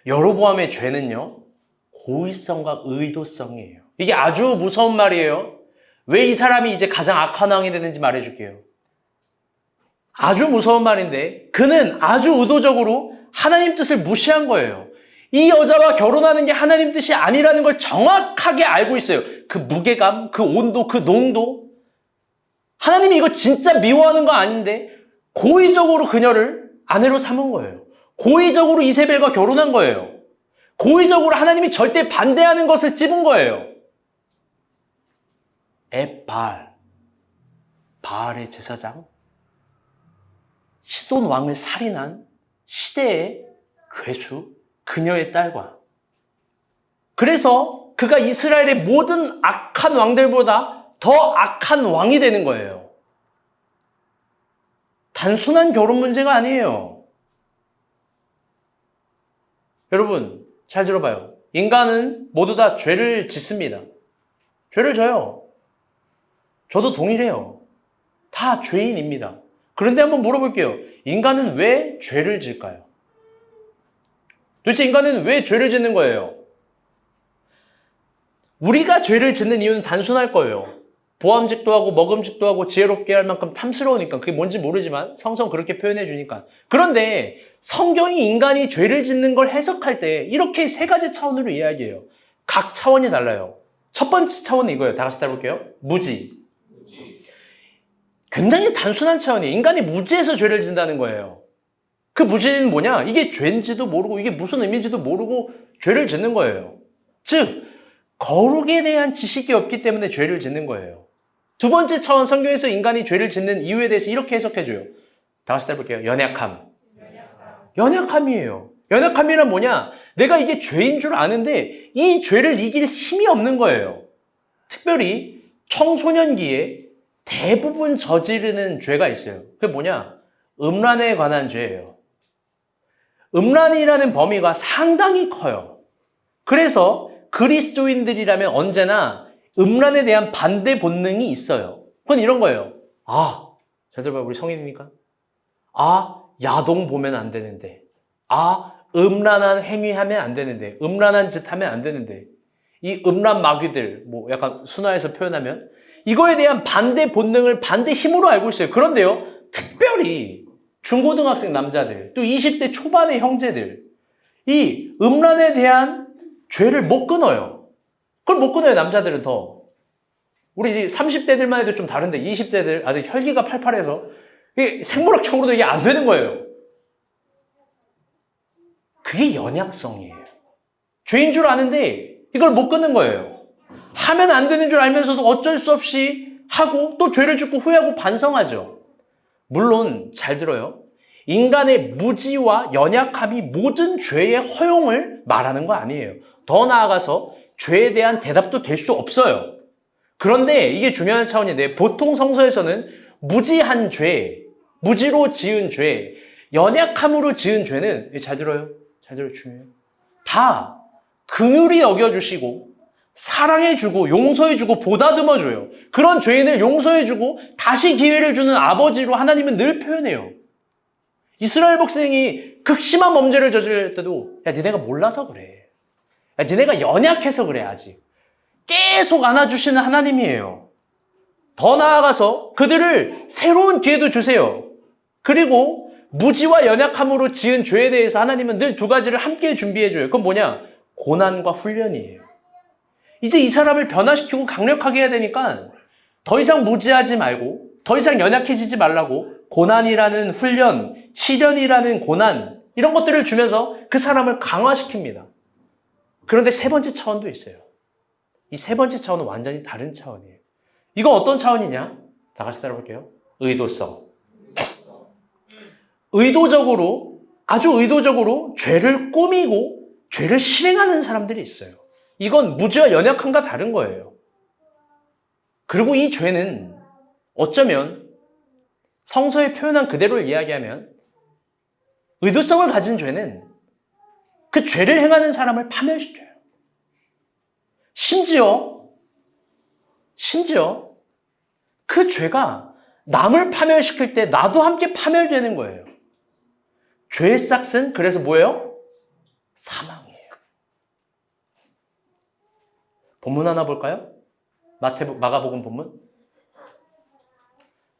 A: 여로보암의 죄는요, 고의성과 의도성이에요. 이게 아주 무서운 말이에요. 왜 이 사람이 이제 가장 악한 왕이 되는지 말해줄게요. 아주 무서운 말인데 그는 아주 의도적으로 하나님 뜻을 무시한 거예요. 이 여자와 결혼하는 게 하나님 뜻이 아니라는 걸 정확하게 알고 있어요. 그 무게감, 그 온도, 그 농도. 하나님이 이거 진짜 미워하는 거 아닌데 고의적으로 그녀를 아내로 삼은 거예요. 고의적으로 이세벨과 결혼한 거예요. 고의적으로 하나님이 절대 반대하는 것을 찝은 거예요. 바알의 제사장, 시돈 왕을 살인한 시대의 괴수, 그녀의 딸과. 그래서 그가 이스라엘의 모든 악한 왕들보다 더 악한 왕이 되는 거예요. 단순한 결혼 문제가 아니에요. 여러분, 잘 들어봐요. 인간은 모두 다 죄를 짓습니다. 죄를 져요. 저도 동일해요. 다 죄인입니다. 그런데 한번 물어볼게요. 인간은 왜 죄를 질까요? 도대체 인간은 왜 죄를 짓는 거예요? 우리가 죄를 짓는 이유는 단순할 거예요. 보암직도 하고 먹음직도 하고 지혜롭게 할 만큼 탐스러우니까. 그게 뭔지 모르지만 성경 그렇게 표현해 주니까. 그런데 성경이 인간이 죄를 짓는 걸 해석할 때 이렇게 세 가지 차원으로 이야기해요. 각 차원이 달라요. 첫 번째 차원은 이거예요. 다 같이 따라볼게요. 무지. 굉장히 단순한 차원이에요. 인간이 무지해서 죄를 짓는다는 거예요. 그 무지는 뭐냐? 이게 죄인지도 모르고 이게 무슨 의미인지도 모르고 죄를 짓는 거예요. 즉 거룩에 대한 지식이 없기 때문에 죄를 짓는 거예요. 두 번째 차원, 성경에서 인간이 죄를 짓는 이유에 대해서 이렇게 해석해줘요. 다 같이 따라볼게요. 연약함이에요. 연약함이란 뭐냐? 내가 이게 죄인 줄 아는데 이 죄를 이길 힘이 없는 거예요. 특별히 청소년기에 대부분 저지르는 죄가 있어요. 그게 뭐냐? 음란에 관한 죄예요. 음란이라는 범위가 상당히 커요. 그래서 그리스도인들이라면 언제나 음란에 대한 반대 본능이 있어요. 그건 이런 거예요. 잘 들어봐요. 우리 성인입니까? 야동 보면 안 되는데. 음란한 행위하면 안 되는데. 음란한 짓 하면 안 되는데. 이 음란 마귀들, 뭐 약간 순화해서 표현하면 이거에 대한 반대 본능을 반대 힘으로 알고 있어요. 그런데요, 특별히 중고등학생 남자들, 또 20대 초반의 형제들, 이 음란에 대한 죄를 못 끊어요. 그걸 못 끊어요, 남자들은 더. 우리 이제 30대들만 해도 좀 다른데 20대들 아직 혈기가 팔팔해서 이게 생물학적으로도 이게 안 되는 거예요. 그게 연약성이에요. 죄인 줄 아는데 이걸 못 끊는 거예요. 하면 안 되는 줄 알면서도 어쩔 수 없이 하고 또 죄를 짓고 후회하고 반성하죠. 물론 잘 들어요. 인간의 무지와 연약함이 모든 죄의 허용을 말하는 거 아니에요. 더 나아가서 죄에 대한 대답도 될 수 없어요. 그런데 이게 중요한 차원인데 보통 성서에서는 무지한 죄, 무지로 지은 죄, 연약함으로 지은 죄는 잘 들어요. 잘 들어요. 중요해요. 다 긍휼히 여겨주시고 사랑해주고 용서해주고 보다듬어줘요. 그런 죄인을 용서해주고 다시 기회를 주는 아버지로 하나님은 늘 표현해요. 이스라엘 백성이 극심한 범죄를 저지를 때도 니네가 몰라서 그래. 니네가 연약해서 그래 아직. 계속 안아주시는 하나님이에요. 더 나아가서 그들을 새로운 기회도 주세요. 그리고 무지와 연약함으로 지은 죄에 대해서 하나님은 늘 두 가지를 함께 준비해줘요. 그건 뭐냐? 고난과 훈련이에요. 이제 이 사람을 변화시키고 강력하게 해야 되니까 더 이상 무지하지 말고 더 이상 연약해지지 말라고 고난이라는 훈련, 시련이라는 고난 이런 것들을 주면서 그 사람을 강화시킵니다. 그런데 세 번째 차원도 있어요. 이 세 번째 차원은 완전히 다른 차원이에요. 이건 어떤 차원이냐? 다 같이 따라볼게요. 의도성. 의도적으로, 아주 의도적으로 죄를 꾸미고 죄를 실행하는 사람들이 있어요. 이건 무지와 연약함과 다른 거예요. 그리고 이 죄는 어쩌면 성서에 표현한 그대로 이야기하면 의도성을 가진 죄는 그 죄를 행하는 사람을 파멸시켜요. 심지어 그 죄가 남을 파멸시킬 때 나도 함께 파멸되는 거예요. 죄의 싹은 그래서 뭐예요? 사망이에요. 본문 하나 볼까요? 마가복음 본문.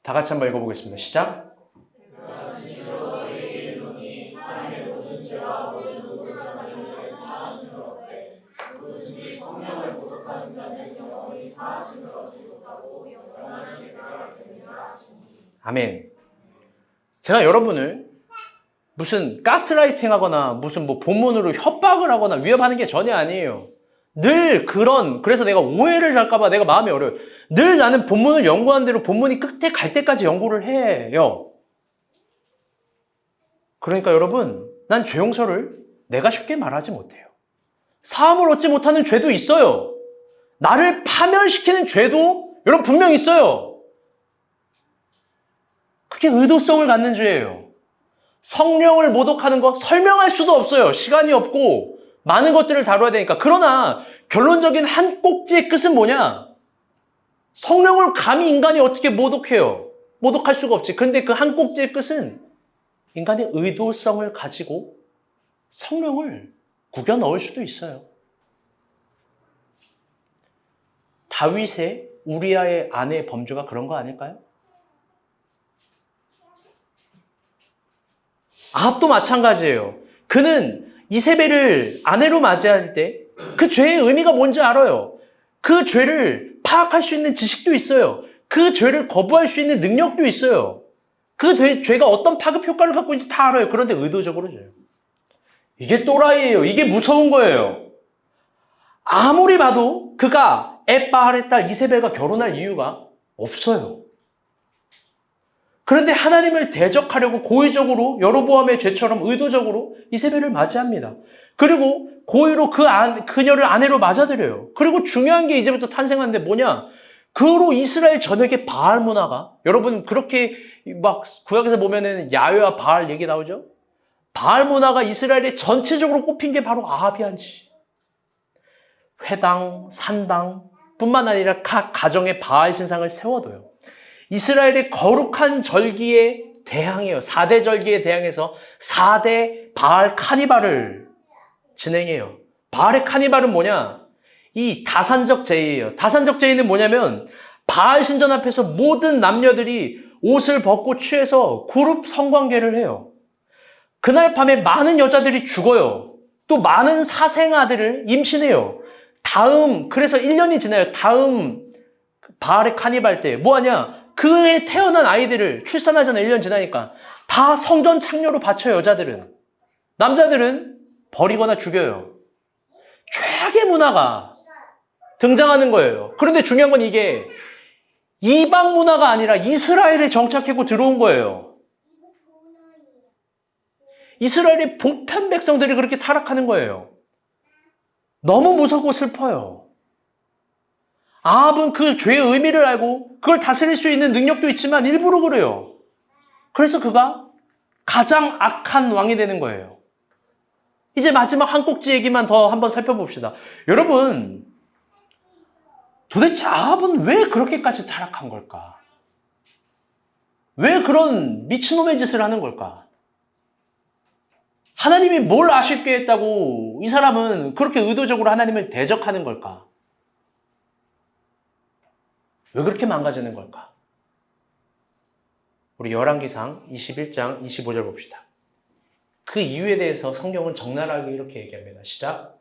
A: 다 같이 한번 읽어보겠습니다. 시작.
B: 사하심을 얻지 못하고 영원한 죄가 되느니라 하시니.
A: 아멘. 제가 여러분을 무슨 가스라이팅 하거나 무슨 뭐 본문으로 협박을 하거나 위협하는 게 전혀 아니에요. 늘 그래서 내가 오해를 할까봐 내가 마음이 어려워요. 늘 나는 본문을 연구한 대로 본문이 끝에 갈 때까지 연구를 해요. 그러니까 여러분, 난 죄 용서를 내가 쉽게 말하지 못해요. 사함을 얻지 못하는 죄도 있어요. 나를 파멸시키는 죄도 여러분 분명 있어요. 그게 의도성을 갖는 죄예요. 성령을 모독하는 거 설명할 수도 없어요. 시간이 없고 많은 것들을 다뤄야 되니까. 그러나 결론적인 한 꼭지의 끝은 뭐냐? 성령을 감히 인간이 어떻게 모독해요? 모독할 수가 없지. 그런데 그 한 꼭지의 끝은 인간의 의도성을 가지고 성령을 구겨 넣을 수도 있어요. 다윗의 우리아의 아내의 범죄가 그런 거 아닐까요? 아합도 마찬가지예요. 그는 이세벨을 아내로 맞이할 때 그 죄의 의미가 뭔지 알아요. 그 죄를 파악할 수 있는 지식도 있어요. 그 죄를 거부할 수 있는 능력도 있어요. 그 죄가 어떤 파급 효과를 갖고 있는지 다 알아요. 그런데 의도적으로 죄요. 이게 또라이예요. 이게 무서운 거예요. 아무리 봐도 그가 엣바알의 딸 이세벨과 결혼할 이유가 없어요. 그런데 하나님을 대적하려고 고의적으로 여로보암의 죄처럼 의도적으로 이세벨을 맞이합니다. 그리고 고의로 그녀를 아내로 맞아들여요. 그리고 중요한 게 이제부터 탄생하는데 뭐냐? 그로 이스라엘 전역의 바알 문화가, 여러분 그렇게 막 구약에서 보면은 야훼와 바알 얘기 나오죠? 바알 문화가 이스라엘에 전체적으로 꼽힌 게 바로 아하비한 짓. 회당, 산당 뿐만 아니라 각 가정에 바알 신상을 세워둬요. 이스라엘의 거룩한 절기에 대항해요. 4대 절기에 대항해서 4대 바알 카니발을 진행해요. 바알의 카니발은 뭐냐? 이 다산적 제의예요. 다산적 제의는 뭐냐면 바알 신전 앞에서 모든 남녀들이 옷을 벗고 취해서 그룹 성관계를 해요. 그날 밤에 많은 여자들이 죽어요. 또 많은 사생아들을 임신해요. 그래서 1년이 지나요. 다음 바알의 카니발 때 뭐하냐? 그에 태어난 아이들을 출산하잖아요. 1년 지나니까. 다 성전 창녀로 바쳐요, 여자들은. 남자들은 버리거나 죽여요. 최악의 문화가 등장하는 거예요. 그런데 중요한 건 이게 이방 문화가 아니라 이스라엘에 정착하고 들어온 거예요. 이스라엘의 보편 백성들이 그렇게 타락하는 거예요. 너무 무섭고 슬퍼요. 아합은 그 죄의 의미를 알고 그걸 다스릴 수 있는 능력도 있지만 일부러 그래요. 그래서 그가 가장 악한 왕이 되는 거예요. 이제 마지막 한 꼭지 얘기만 더 한번 살펴봅시다. 여러분, 도대체 아합은 왜 그렇게까지 타락한 걸까? 왜 그런 미친놈의 짓을 하는 걸까? 하나님이 뭘 아쉽게 했다고 이 사람은 그렇게 의도적으로 하나님을 대적하는 걸까? 왜 그렇게 망가지는 걸까? 우리 열왕기상 21장 25절 봅시다. 그 이유에 대해서 성경은 적나라하게 이렇게 얘기합니다. 시작.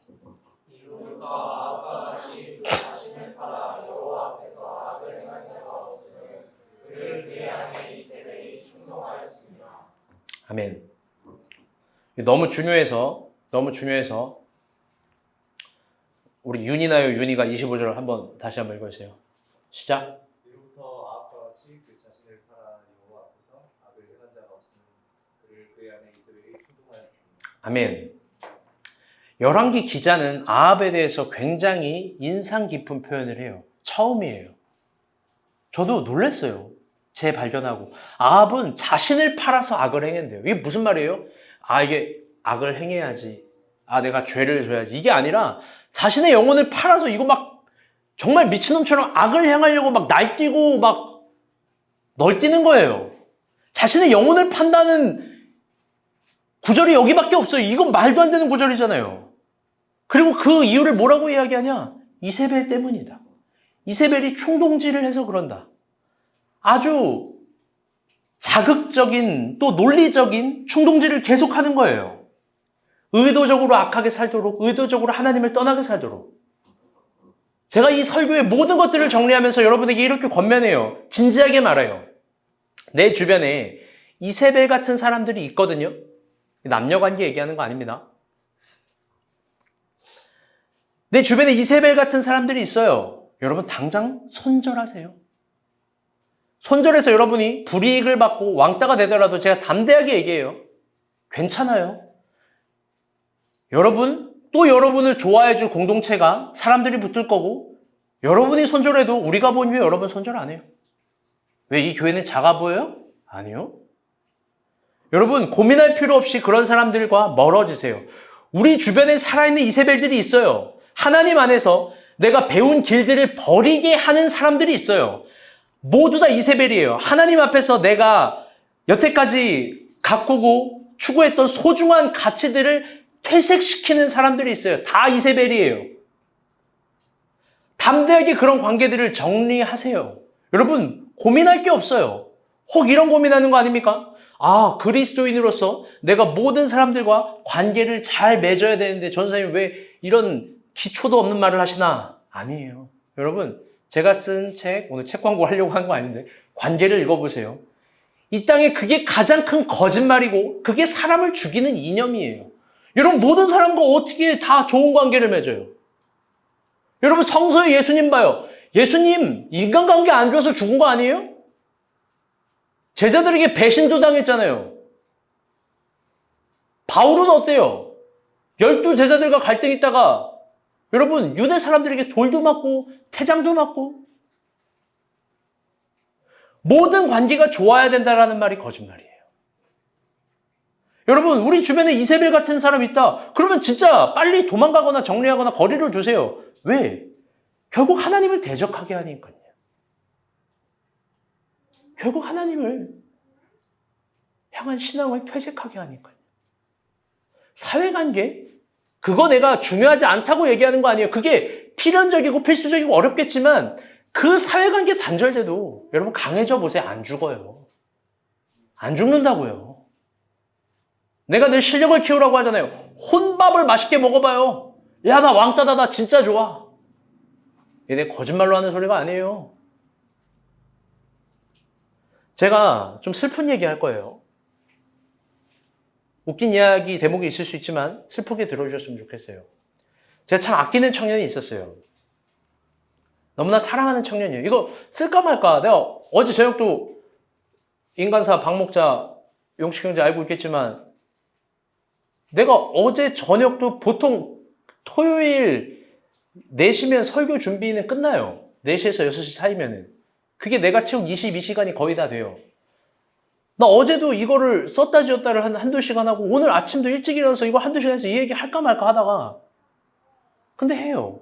B: 이루가 아합과 같이 그 자신을 팔아 여호와 앞에서 악을 행한 자가 없으니 그를 그의 아내 이세벨이 충동하였습니다.
A: 아멘. 너무 중요해서 우리 윤이가 25절을 다시 한번 읽어주세요. 시작.
C: 이로부터 아합과 같이 그 자신을 팔아 여호와 앞에서 악을 행한 자가 없으니 그를 그의 아내 이세벨이 충동하였습니다.
A: 아멘. 열왕기 기자는 아합에 대해서 굉장히 인상 깊은 표현을 해요. 처음이에요. 저도 놀랐어요. 재발견하고. 아합은 자신을 팔아서 악을 행했대요. 이게 무슨 말이에요? 이게 악을 행해야지. 내가 죄를 져야지. 이게 아니라 자신의 영혼을 팔아서 이거 막 정말 미친놈처럼 악을 행하려고 막 날뛰고 막 널뛰는 거예요. 자신의 영혼을 판다는 구절이 여기밖에 없어요. 이건 말도 안 되는 구절이잖아요. 그리고 그 이유를 뭐라고 이야기하냐? 이세벨 때문이다. 이세벨이 충동질을 해서 그런다. 아주 자극적인 또 논리적인 충동질을 계속하는 거예요. 의도적으로 악하게 살도록, 의도적으로 하나님을 떠나게 살도록. 제가 이 설교의 모든 것들을 정리하면서 여러분에게 이렇게 권면해요. 진지하게 말해요. 내 주변에 이세벨 같은 사람들이 있거든요. 남녀관계 얘기하는 거 아닙니다. 내 주변에 이세벨 같은 사람들이 있어요. 여러분 당장 손절하세요. 손절해서 여러분이 불이익을 받고 왕따가 되더라도 제가 담대하게 얘기해요. 괜찮아요. 여러분, 또 여러분을 좋아해줄 공동체가 사람들이 붙을 거고, 여러분이 손절해도 우리가 본 후에 여러분 손절 안 해요. 왜 이 교회는 작아 보여요? 아니요. 여러분, 고민할 필요 없이 그런 사람들과 멀어지세요. 우리 주변에 살아있는 이세벨들이 있어요. 하나님 안에서 내가 배운 길들을 버리게 하는 사람들이 있어요. 모두 다 이세벨이에요. 하나님 앞에서 내가 여태까지 가꾸고 추구했던 소중한 가치들을 퇴색시키는 사람들이 있어요. 다 이세벨이에요. 담대하게 그런 관계들을 정리하세요. 여러분, 고민할 게 없어요. 혹 이런 고민하는 거 아닙니까? 아, 그리스도인으로서 내가 모든 사람들과 관계를 잘 맺어야 되는데 전사님 왜 이런 기초도 없는 말을 하시나? 아니에요. 여러분, 제가 쓴 책, 오늘 책 광고 하려고 한 거 아닌데 관계를 읽어보세요. 이 땅에 그게 가장 큰 거짓말이고 그게 사람을 죽이는 이념이에요. 여러분, 모든 사람과 어떻게 다 좋은 관계를 맺어요? 여러분, 성서의 예수님 봐요. 예수님 인간관계 안 좋아서 죽은 거 아니에요? 제자들에게 배신도 당했잖아요. 바울은 어때요? 12 제자들과 갈등이 있다가 여러분, 유대 사람들에게 돌도 맞고 태장도 맞고 모든 관계가 좋아야 된다라는 말이 거짓말이에요. 여러분, 우리 주변에 이세벨 같은 사람 있다. 그러면 진짜 빨리 도망가거나 정리하거나 거리를 두세요. 왜? 결국 하나님을 대적하게 하니까요. 결국 하나님을 향한 신앙을 퇴색하게 하니까요. 사회관계? 그거 내가 중요하지 않다고 얘기하는 거 아니에요. 그게 필연적이고 필수적이고 어렵겠지만 그 사회관계 단절돼도 여러분 강해져 보세요. 안 죽어요. 안 죽는다고요. 내가 늘 실력을 키우라고 하잖아요. 혼밥을 맛있게 먹어봐요. 야, 나 왕따다. 나 진짜 좋아. 얘네 거짓말로 하는 소리가 아니에요. 제가 좀 슬픈 얘기 할 거예요. 웃긴 이야기 대목이 있을 수 있지만 슬프게 들어주셨으면 좋겠어요. 제가 참 아끼는 청년이 있었어요. 너무나 사랑하는 청년이에요. 이거 쓸까 말까. 내가 어제 저녁도 인간사 박목자 용식형제 알고 있겠지만 내가 어제 저녁도 보통 토요일 4시면 설교 준비는 끝나요. 4시에서 6시 사이면은. 그게 내가 채운 22시간이 거의 다 돼요. 나 어제도 이거를 썼다 지었다를 한두 시간 하고 오늘 아침도 일찍 일어나서 이거 한두 시간에서 이 얘기 할까 말까 하다가 근데 해요.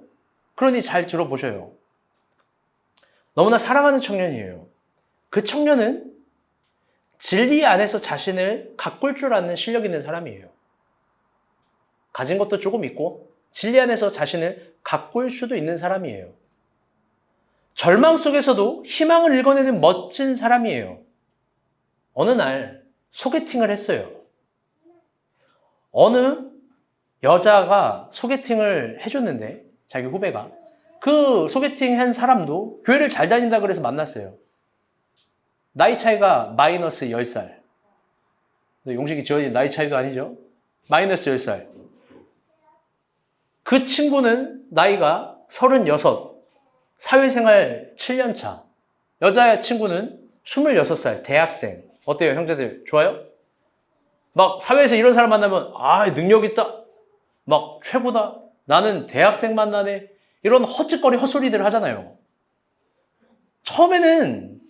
A: 그러니 잘 들어보셔요. 너무나 사랑하는 청년이에요. 그 청년은 진리 안에서 자신을 가꿀 줄 아는 실력 있는 사람이에요. 가진 것도 조금 있고 진리 안에서 자신을 가꿀 수도 있는 사람이에요. 절망 속에서도 희망을 읽어내는 멋진 사람이에요. 어느 날 소개팅을 했어요. 어느 여자가 소개팅을 해줬는데 자기 후배가 그 소개팅 한 사람도 교회를 잘 다닌다 그래서 만났어요. 나이 차이가 마이너스 10살. 용식이 지어진 나이 차이도 아니죠. 마이너스 10살. 그 친구는 나이가 36, 사회생활 7년 차. 여자 친구는 26살, 대학생. 어때요, 형제들? 좋아요? 막 사회에서 이런 사람 만나면 아, 능력 있다. 막 최고다. 나는 대학생 만나네. 이런 헛짓거리 헛소리들 하잖아요. 처음에는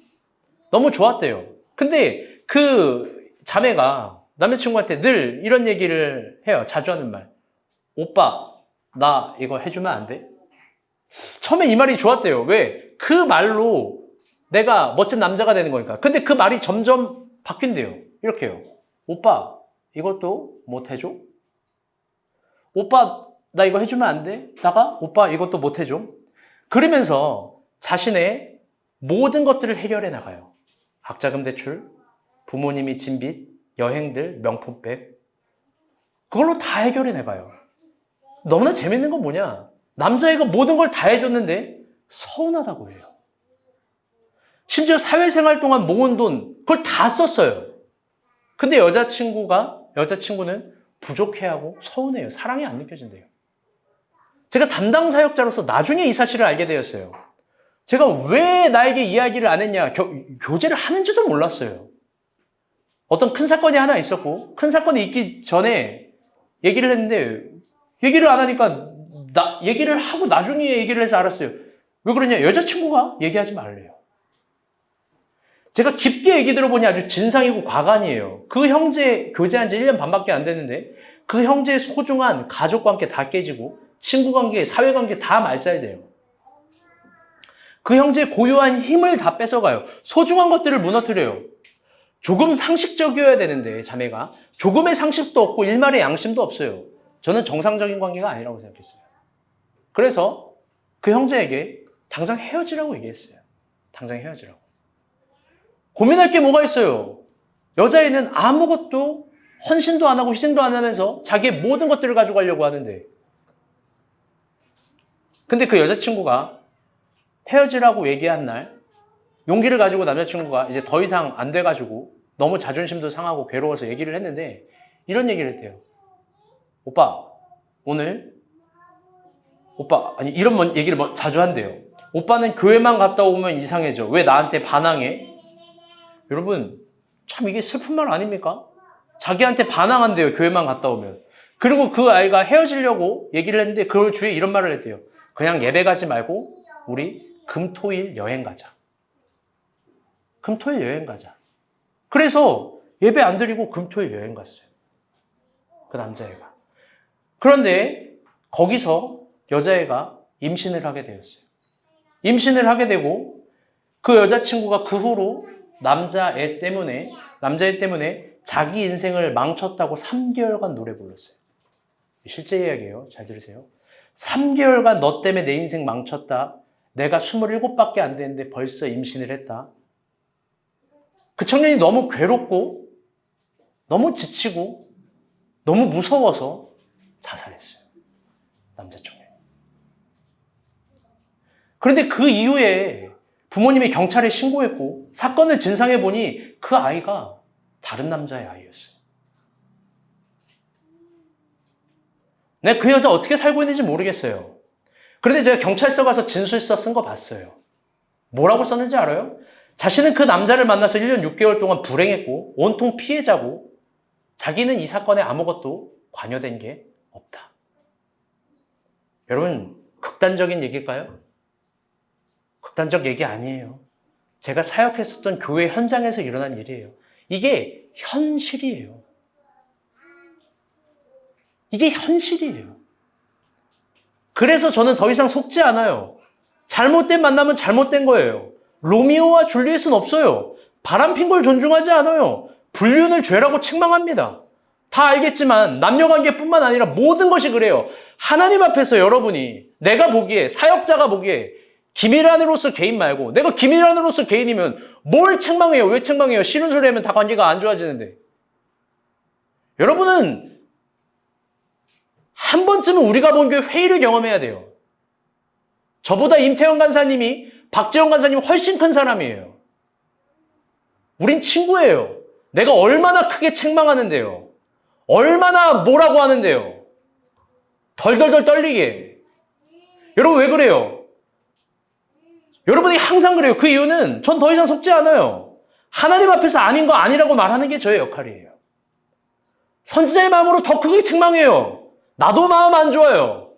A: 너무 좋았대요. 근데 그 자매가 남자친구한테 늘 이런 얘기를 해요. 자주 하는 말. 오빠, 나 이거 해주면 안 돼? 처음에 이 말이 좋았대요. 왜? 그 말로 내가 멋진 남자가 되는 거니까. 근데 그 말이 점점 바뀐대요. 이렇게 해요. 오빠, 이것도 못 해줘? 오빠, 나 이거 해주면 안 돼? 나가? 오빠, 이것도 못 해줘? 그러면서 자신의 모든 것들을 해결해 나가요. 학자금 대출, 부모님이 진 빚, 여행들, 명품백. 그걸로 다 해결해 나가요. 너무나 재밌는 건 뭐냐? 남자애가 모든 걸 다 해줬는데 서운하다고 해요. 심지어 사회생활 동안 모은 돈 그걸 다 썼어요. 근데 여자친구는 부족해하고 서운해요. 사랑이 안 느껴진대요. 제가 담당 사역자로서 나중에 이 사실을 알게 되었어요. 제가 왜 나에게 이야기를 안 했냐, 교제를 하는지도 몰랐어요. 어떤 큰 사건이 하나 있었고, 큰 사건이 있기 전에 얘기를 했는데, 얘기를 안 하니까, 얘기를 하고 나중에 얘기를 해서 알았어요. 왜 그러냐, 여자친구가 얘기하지 말래요. 제가 깊게 얘기 들어보니 아주 진상이고 과간이에요. 그 형제 교제한 지 1년 반밖에 안 됐는데, 그 형제의 소중한 가족 관계 다 깨지고, 친구 관계, 사회 관계 다 말살돼요. 그 형제의 고유한 힘을 다 뺏어가요. 소중한 것들을 무너뜨려요. 조금 상식적이어야 되는데 자매가 조금의 상식도 없고 일말의 양심도 없어요. 저는 정상적인 관계가 아니라고 생각했어요. 그래서 그 형제에게 당장 헤어지라고 얘기했어요. 당장 헤어지라고. 고민할 게 뭐가 있어요? 여자애는 아무것도 헌신도 안 하고 희생도 안 하면서 자기의 모든 것들을 가져가려고 하는데, 근데 그 여자친구가 헤어지라고 얘기한 날 용기를 가지고 남자친구가 이제 더 이상 안 돼가지고 너무 자존심도 상하고 괴로워서 얘기를 했는데 이런 얘기를 했대요. 오빠 이런 얘기를 자주 한대요. 오빠는 교회만 갔다 오면 이상해져. 왜 나한테 반항해? 여러분, 참 이게 슬픈 말 아닙니까? 자기한테 반항한대요. 교회만 갔다 오면. 그리고 그 아이가 헤어지려고 얘기를 했는데 그걸 주위에 이런 말을 했대요. 그냥 예배 가지 말고 우리 금토일 여행 가자. 금토일 여행 가자. 그래서 예배 안 드리고 금토일 여행 갔어요. 그 남자애가. 그런데 거기서 여자애가 임신을 하게 되었어요. 임신을 하게 되고 그 여자친구가 그 후로 남자애 때문에 자기 인생을 망쳤다고 3개월간 노래 불렀어요. 실제 이야기예요. 잘 들으세요. 3개월간 너 때문에 내 인생 망쳤다. 내가 27밖에 안 됐는데 벌써 임신을 했다. 그 청년이 너무 괴롭고 너무 지치고 너무 무서워서 자살했어요. 남자 청년이. 그런데 그 이후에 부모님이 경찰에 신고했고 사건을 진상해 보니 그 아이가 다른 남자의 아이였어요. 내가 그 여자 어떻게 살고 있는지 모르겠어요. 그런데 제가 경찰서 가서 진술서 쓴 거 봤어요. 뭐라고 썼는지 알아요? 자신은 그 남자를 만나서 1년 6개월 동안 불행했고 온통 피해자고 자기는 이 사건에 아무것도 관여된 게 없다. 여러분, 극단적인 얘기일까요? 극단적 얘기 아니에요. 제가 사역했었던 교회 현장에서 일어난 일이에요. 이게 현실이에요. 이게 현실이에요. 그래서 저는 더 이상 속지 않아요. 잘못된 만남은 잘못된 거예요. 로미오와 줄리엣은 없어요. 바람핀 걸 존중하지 않아요. 불륜을 죄라고 책망합니다. 다 알겠지만 남녀관계뿐만 아니라 모든 것이 그래요. 하나님 앞에서 여러분이 내가 보기에 사역자가 보기에 김일환으로서 개인 말고 내가 김일환으로서 개인이면 뭘 책망해요? 왜 책망해요? 싫은 소리 하면 다 관계가 안 좋아지는데. 여러분은 한 번쯤은 우리가 본 교회 회의를 경험해야 돼요. 저보다 임태영 간사님이 박재영 간사님 훨씬 큰 사람이에요. 우린 친구예요. 내가 얼마나 크게 책망하는데요. 얼마나 뭐라고 하는데요. 덜덜덜 떨리게. 여러분 왜 그래요? 여러분이 항상 그래요. 그 이유는 전 더 이상 속지 않아요. 하나님 앞에서 아닌 거 아니라고 말하는 게 저의 역할이에요. 선지자의 마음으로 더 크게 책망해요. 나도 마음 안 좋아요.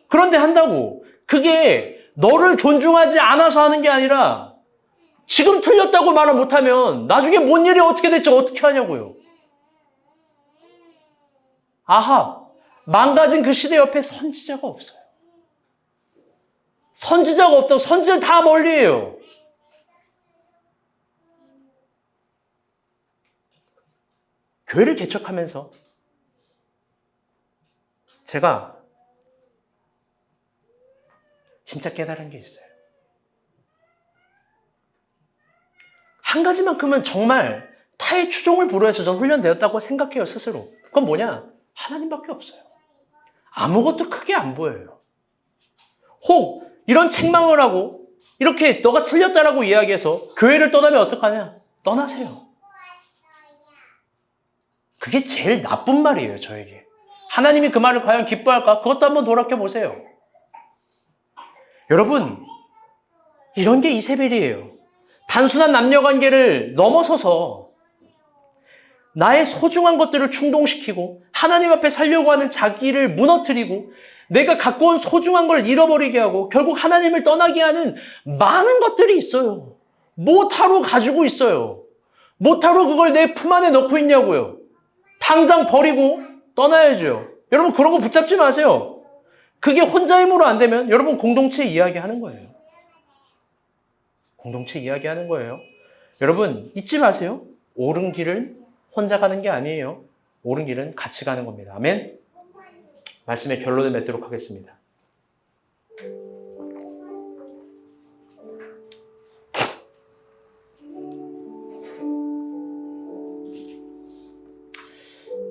A: 그런데 한다고. 그게 너를 존중하지 않아서 하는 게 아니라 지금 틀렸다고 말을 못하면 나중에 뭔 일이 어떻게 될지 어떻게 하냐고요. 아합, 망가진 그 시대 옆에 선지자가 없어요. 선지자가 없다고. 선지자는 다 멀리해요. 교회를 개척하면서 제가 진짜 깨달은 게 있어요. 한 가지만큼은 정말 타의 추종을 불허해서 전 훈련되었다고 생각해요, 스스로. 그건 뭐냐? 하나님밖에 없어요. 아무것도 크게 안 보여요. 혹 이런 책망을 하고 이렇게 너가 틀렸다라고 이야기해서 교회를 떠나면 어떡하냐? 떠나세요. 그게 제일 나쁜 말이에요, 저에게. 하나님이 그 말을 과연 기뻐할까? 그것도 한번 돌아켜보세요. 여러분, 이런 게 이세벨이에요. 단순한 남녀관계를 넘어서서 나의 소중한 것들을 충동시키고 하나님 앞에 살려고 하는 자기를 무너뜨리고 내가 갖고 온 소중한 걸 잃어버리게 하고 결국 하나님을 떠나게 하는 많은 것들이 있어요. 못하러 가지고 있어요. 못하러 그걸 내 품 안에 넣고 있냐고요. 당장 버리고 떠나야죠. 여러분 그런 거 붙잡지 마세요. 그게 혼자 힘으로 안 되면 여러분 공동체 이야기하는 거예요. 공동체 이야기하는 거예요. 여러분 잊지 마세요. 옳은 길을 혼자 가는 게 아니에요. 옳은 길은 같이 가는 겁니다. 아멘. 말씀의 결론을 맺도록 하겠습니다.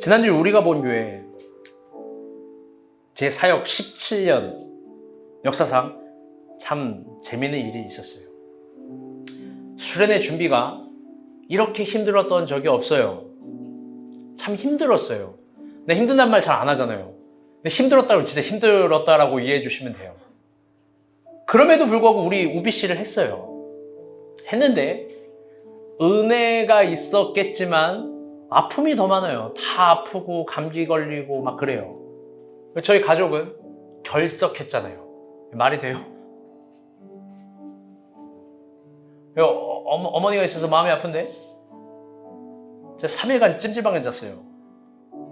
A: 지난주 우리가 본 교회 제 사역 17년 역사상 참 재미있는 일이 있었어요. 수련회 준비가 이렇게 힘들었던 적이 없어요. 참 힘들었어요. 근데 힘든다는 말 잘 안 하잖아요. 근데 힘들었다고 진짜 힘들었다라고 이해해 주시면 돼요. 그럼에도 불구하고 우리 UBC를 했어요. 했는데 은혜가 있었겠지만 아픔이 더 많아요. 다 아프고 감기 걸리고 막 그래요. 저희 가족은 결석했잖아요. 말이 돼요? 어머니가 있어서 마음이 아픈데 제가 3일간 찜질방에 잤어요.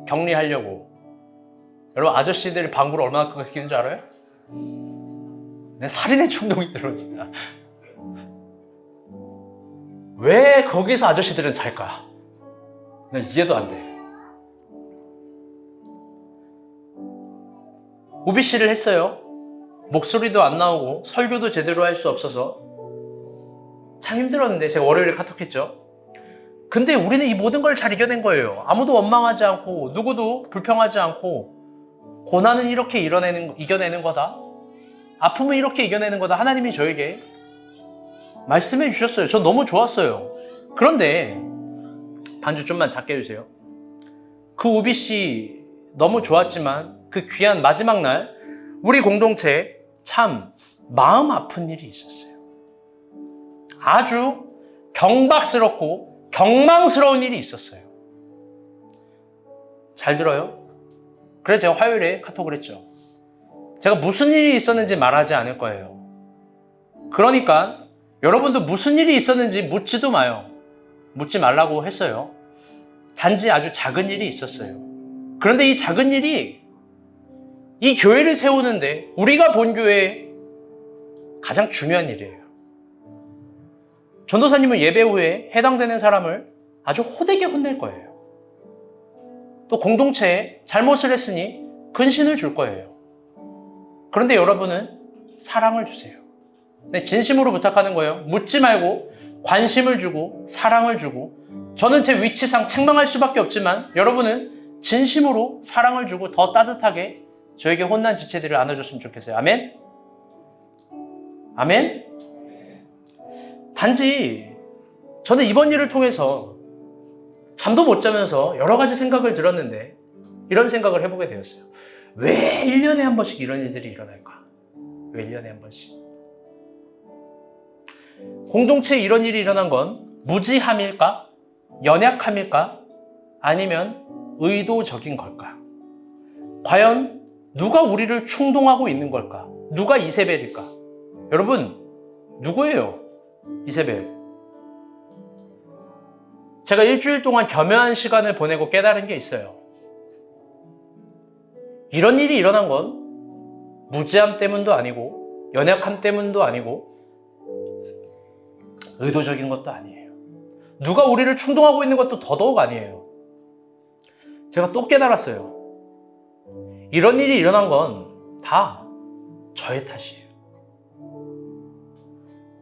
A: 격리하려고. 여러분 아저씨들이 방구를 얼마나 크게 끼는 줄 알아요? 내 살인의 충동이 들어 진짜. 왜 거기서 아저씨들은 잘까? 난 이해도 안 돼. UBC를 했어요. 목소리도 안 나오고 설교도 제대로 할 수 없어서 참 힘들었는데 제가 월요일에 카톡했죠. 근데 우리는 이 모든 걸 잘 이겨낸 거예요. 아무도 원망하지 않고 누구도 불평하지 않고 고난은 이렇게 이겨내는 거다. 아픔은 이렇게 이겨내는 거다. 하나님이 저에게 말씀해 주셨어요. 전 너무 좋았어요. 그런데 반주 좀만 작게 해주세요. 그 UBC 너무 좋았지만 그 귀한 마지막 날 우리 공동체에 참 마음 아픈 일이 있었어요. 아주 경박스럽고 경망스러운 일이 있었어요. 잘 들어요? 그래서 제가 화요일에 카톡을 했죠. 제가 무슨 일이 있었는지 말하지 않을 거예요. 그러니까 여러분도 무슨 일이 있었는지 묻지도 마요. 묻지 말라고 했어요. 단지 아주 작은 일이 있었어요. 그런데 이 작은 일이 이 교회를 세우는데 우리가 본 교회의 가장 중요한 일이에요. 전도사님은 예배 후에 해당되는 사람을 아주 호되게 혼낼 거예요. 또 공동체에 잘못을 했으니 근신을 줄 거예요. 그런데 여러분은 사랑을 주세요. 네, 진심으로 부탁하는 거예요. 묻지 말고 관심을 주고 사랑을 주고 저는 제 위치상 책망할 수밖에 없지만 여러분은 진심으로 사랑을 주고 더 따뜻하게 저에게 혼난 지체들을 안아줬으면 좋겠어요. 아멘? 아멘? 단지 저는 이번 일을 통해서 잠도 못 자면서 여러 가지 생각을 들었는데 이런 생각을 해보게 되었어요. 왜 1년에 한 번씩 이런 일들이 일어날까? 왜 1년에 한 번씩? 공동체에 이런 일이 일어난 건 무지함일까? 연약함일까? 아니면 의도적인 걸까? 과연 누가 우리를 충동하고 있는 걸까? 누가 이세벨일까? 여러분, 누구예요? 이세벨. 제가 일주일 동안 겸허한 시간을 보내고 깨달은 게 있어요. 이런 일이 일어난 건 무지함 때문도 아니고 연약함 때문도 아니고 의도적인 것도 아니에요. 누가 우리를 충동하고 있는 것도 더더욱 아니에요. 제가 또 깨달았어요. 이런 일이 일어난 건 다 저의 탓이에요.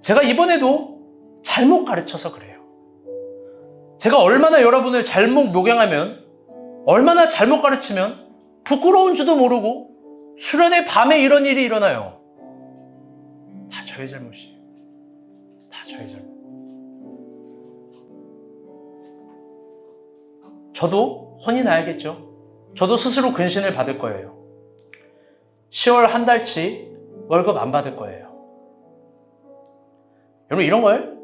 A: 제가 이번에도 잘못 가르쳐서 그래요. 제가 얼마나 여러분을 잘못 묘경하면, 얼마나 잘못 가르치면 부끄러운 줄도 모르고 수련회 밤에 이런 일이 일어나요. 저의 잘못이에요. 다 저의 잘못. 저도 혼이 나야겠죠. 저도 스스로 근신을 받을 거예요. 10월 한 달치 월급 안 받을 거예요. 여러분 이런 걸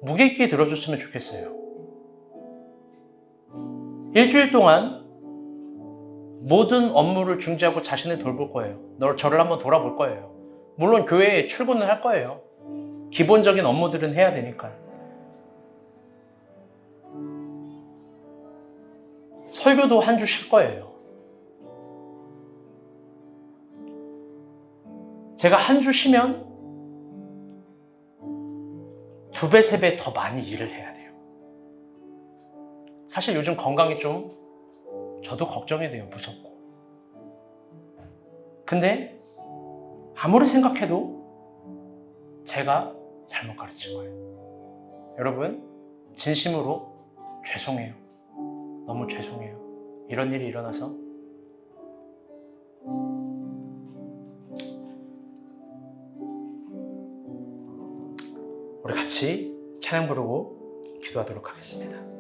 A: 무게 있게 들어줬으면 좋겠어요. 일주일 동안 모든 업무를 중지하고 자신을 돌볼 거예요. 저를 한번 돌아볼 거예요. 물론 교회에 출근을 할 거예요. 기본적인 업무들은 해야 되니까. 설교도 한 주 쉴 거예요. 제가 한 주 쉬면 2배, 3배 더 많이 일을 해야 돼요. 사실 요즘 건강이 좀 저도 걱정이 돼요. 무섭고. 근데 아무리 생각해도 제가 잘못 가르친 거예요. 여러분, 진심으로 죄송해요. 너무 죄송해요. 이런 일이 일어나서. 우리 같이 찬양 부르고 기도하도록 하겠습니다.